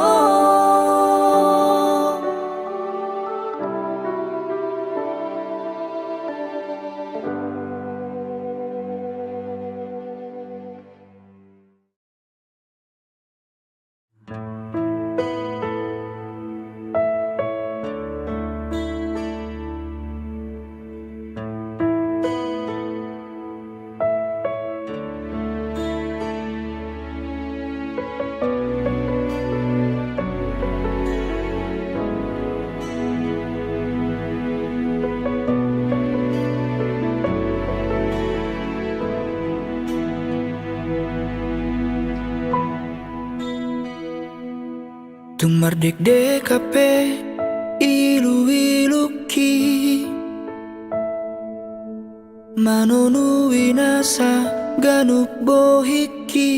tung mardek dekape ilu-iluki manonu winasa ganup bohiki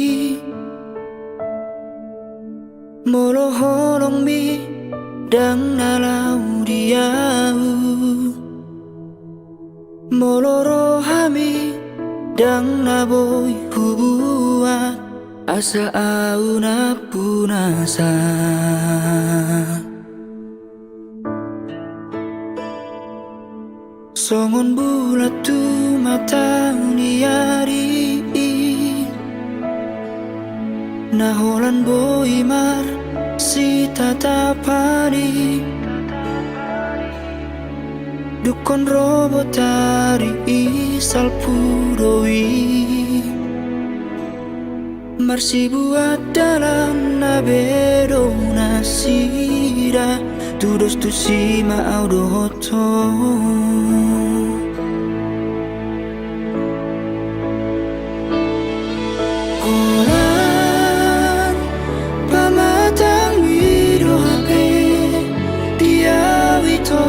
molo holong mi dang nalau diau molo rohami dang naboy hubuat asa auna punasa songon bulat tu mata niari naholan boimar si tatapani Dukon robotari isal puroi Marsi buat dalam nabero nasira Tudos tu sima audoto Kolan pamatang wiro hape Dia wito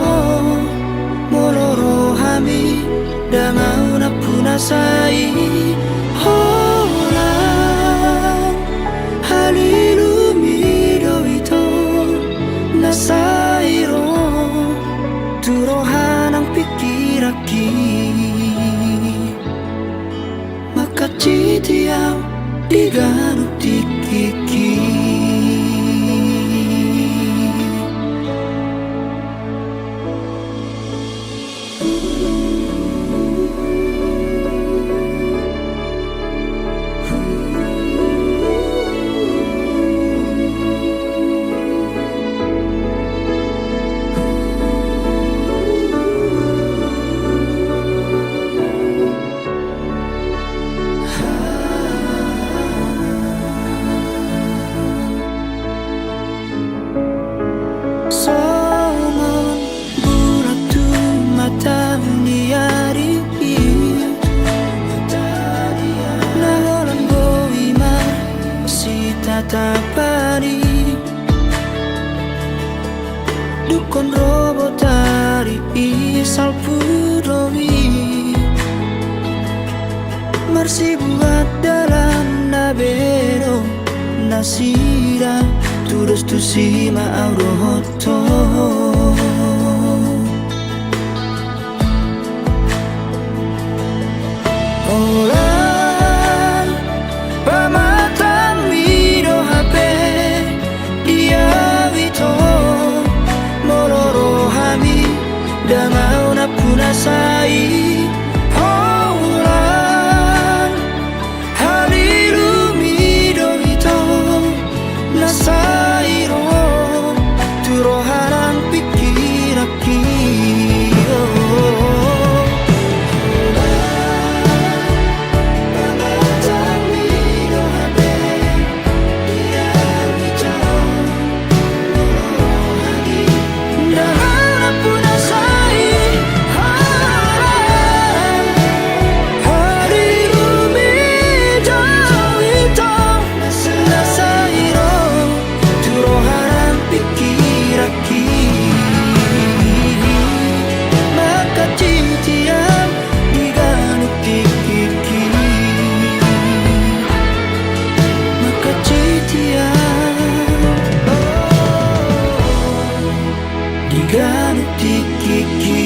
Moloro hami Damau na punasai Holang Halilu mido ito Nasairo Turohan ang pikiraki Makacitiaw Di ganong tikiki Somon bulat tu mata niari Naholan boima si tatapani Dukon robotari isal puroi Marsi buat dalam nabero nasira Tudos tu sima auroto Olan pamatang mido hape Dia wito Moloro hami Damau na punasai Olan Halilu mido wito Nasairo Turohan ang pikiraki Pamatang mido hape Dia wito Moloro hami Damau na punasai Halilu mido wito Nasairo Turohan pikiraki Makacitiam di ganong tikiki Makacitiam di ganong tikiki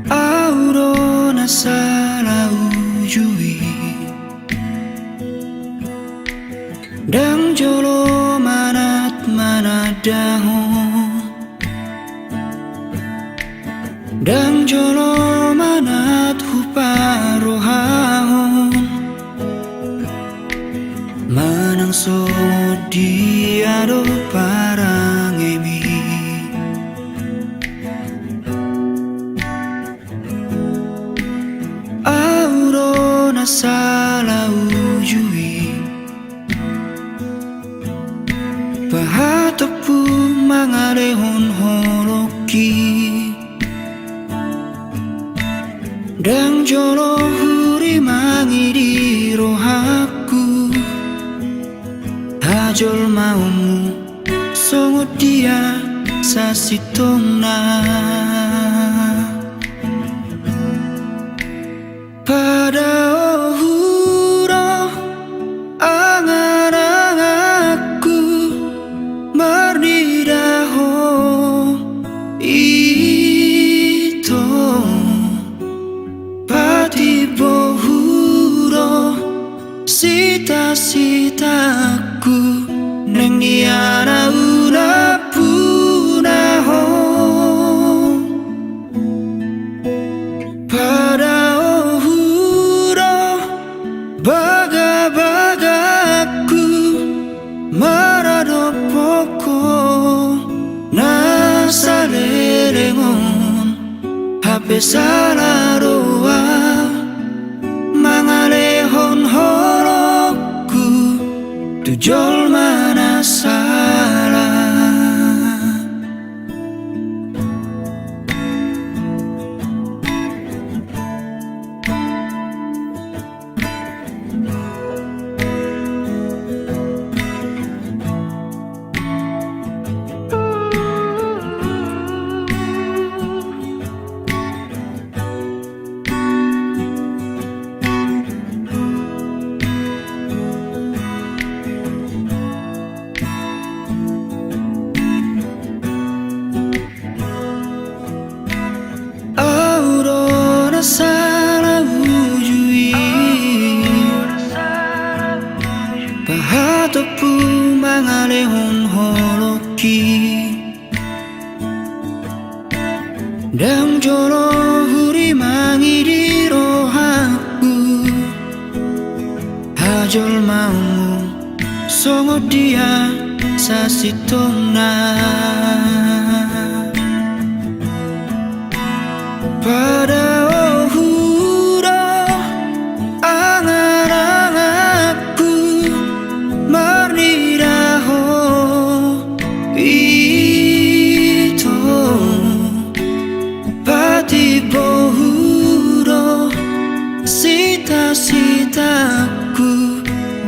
Auro nasala ujui Dang jolo manat manadaho Dang jolo manat huparohahon Manang so diado parang emi Auro nasala ujui Pahatopu mangalehon horoki Dang jolo huri mangiri rohaku Hajol maumu songot dia sa sitong na pada ohuro angan aku marnidaho ito pati bohuro sita-sitaku neng niara una punaho pada ohuro baga-bagaku maradopoko nasalerengon hape salaroa mangalehon horokku tujol mana salah aurora salah wujui pahatopu mangalehon holoki dang jolo huri mangidiro haku hajol maumu songo dia sasitona pada ohuro angan-anganku marnidaho ito pati bohuro sita-sitaku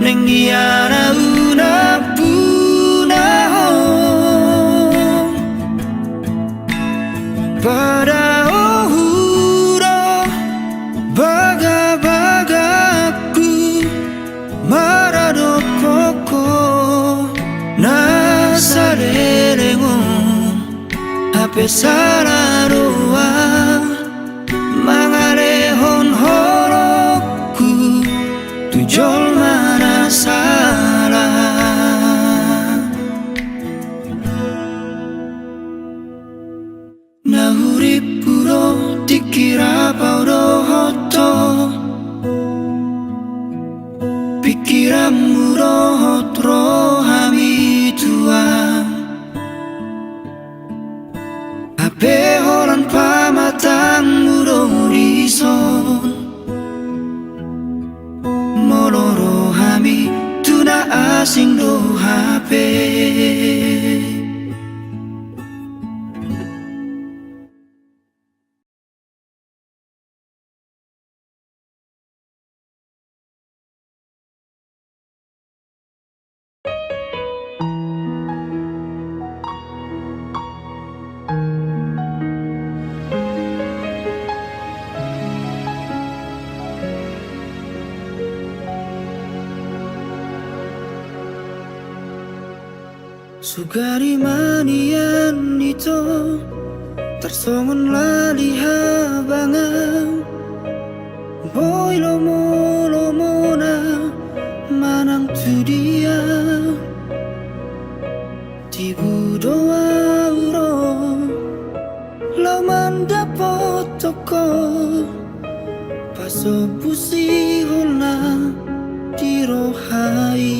neng niara una punaho pada ohuro baga-bagaku maradopoko nasalerengon hape salaroa mangalehon horokku tujol mana salah nahurip puro dikira paudo hoto pikiranmu rohot rohami tua ape holan pamatangmu dorison moloro hami tuna asing do hape sugari manian itu tersongon laliha bangang boy lomo na manang tu dia tibu doa uro lo mandapot toko paso pusi holna dirohai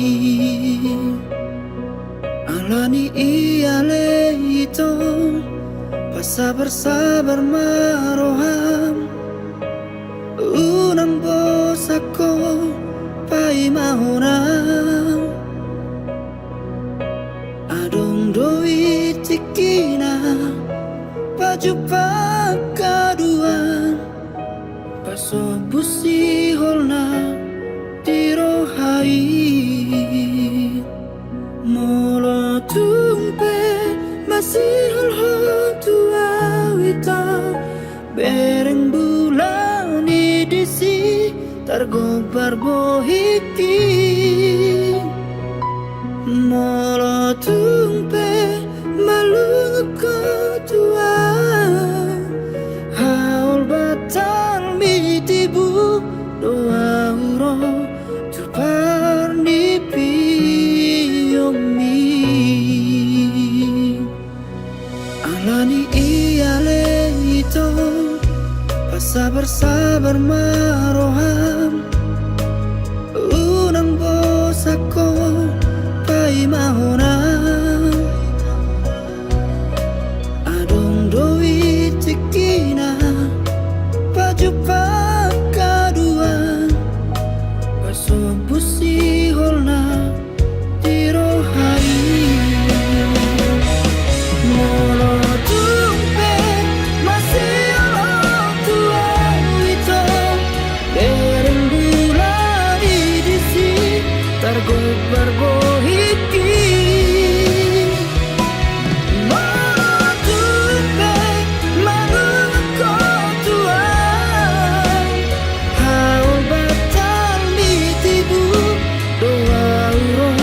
alani iale itu sabar maroham unang bosako pai mahona adong doi tikina baju pakaduan paso busi holna tirohai molo tumpe masih Bereng bulan idisi tergobar bohiki Molo tumpe malungu tua Haul batal mitibu doa uro Turpar nipi yomi Alani iale ito Sabar-sabar maroham Unang bosako Pai mahona Adong doi tikina Pajupa kadua Pasobusi holna Tirohai Molo tumpe masih tergobar bohiki Molo tumpe malungu tua Haul batal mitibu doa uro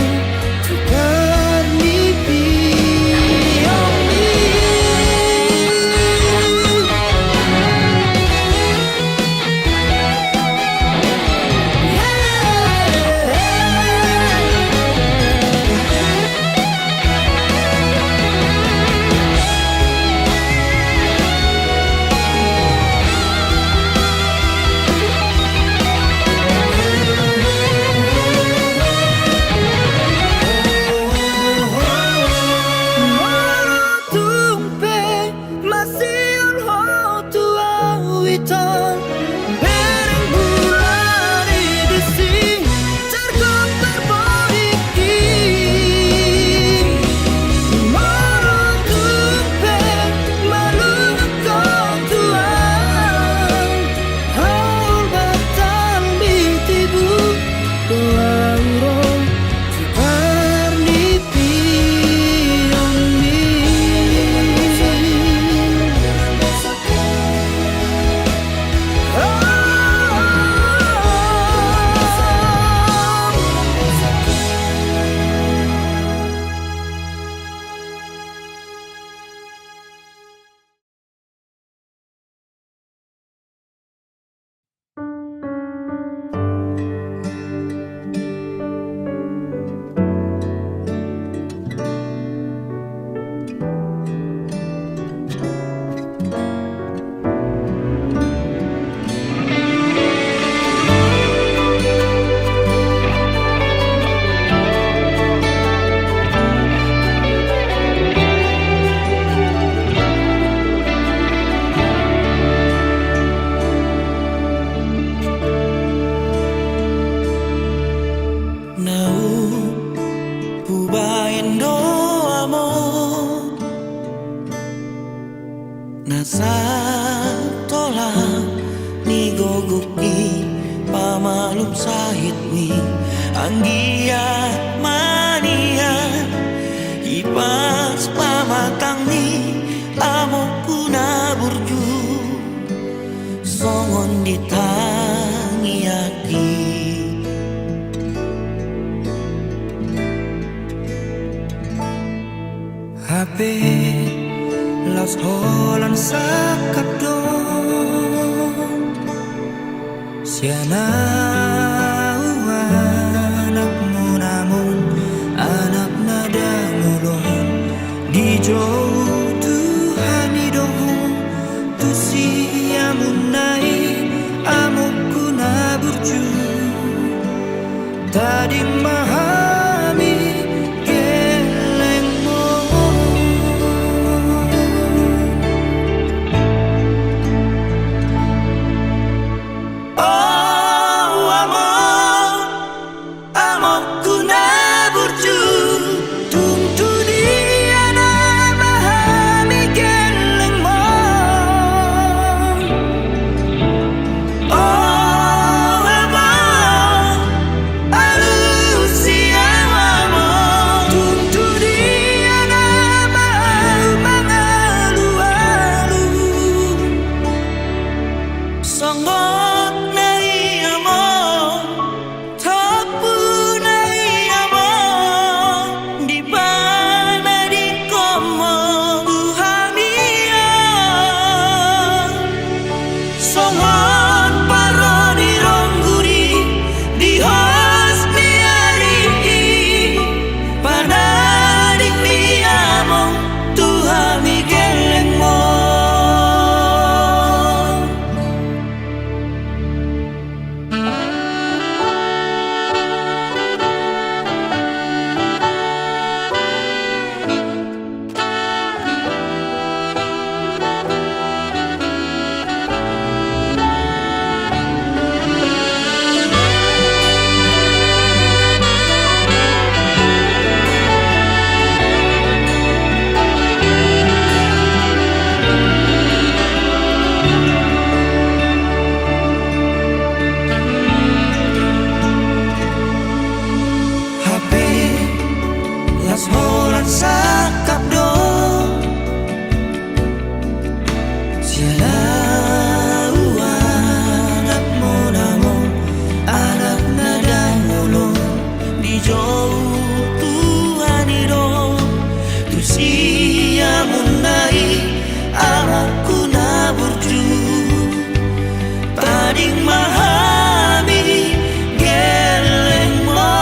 tukar nipi Nasa tolang ni gogok ni pamalum sahit ni anggiat mania ipas pamatang ni amok kuna burju songon ditangiaki HP Las holan sakap dong Siana anakmu namun anak nada ngulon Di jauh Tuhan idong Tu siamun nai amukku na burju Tadi mahami Oh, amor nai amo kuna burju Tading mahami geleng mo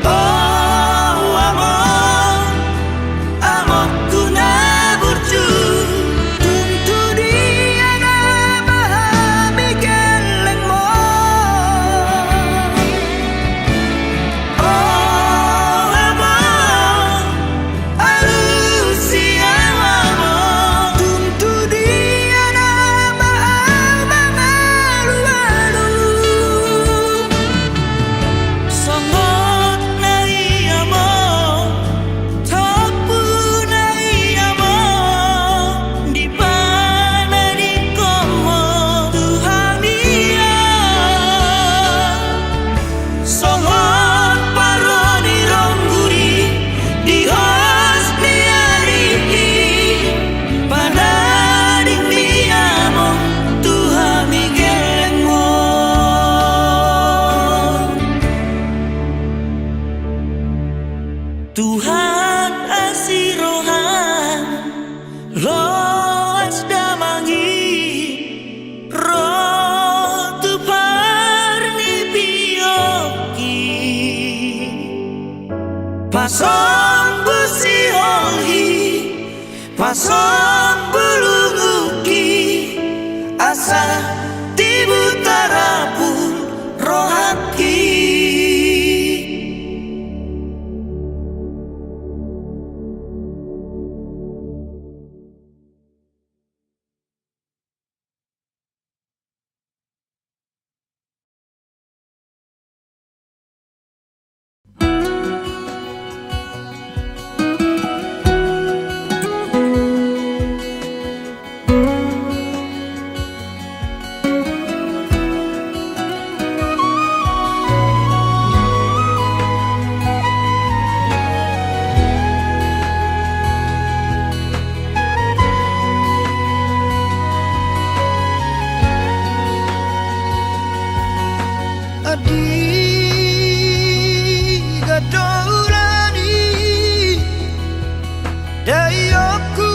Oh amo kuna burju Tuntu dia na mahami geleng mo Oh amo alusia amo Tuntu dia na mahami alu-alu Songot nai amo Topu nai amo Di mana di komo Tuhan iya Songot paroni rongguri Di hos ni ari Pada di mi amo Tuhan mi geleng mo Tuhan asirohan loas damangi roh tu parni pioki pasong busi holhi pasong buluguki asa tibu tarapun rohaki Adiga dorani Dayoku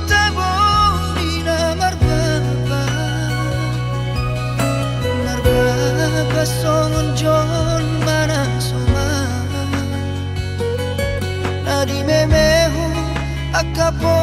taboni na marbaba Marbaba songon jon mana soma Nadi memehu akapo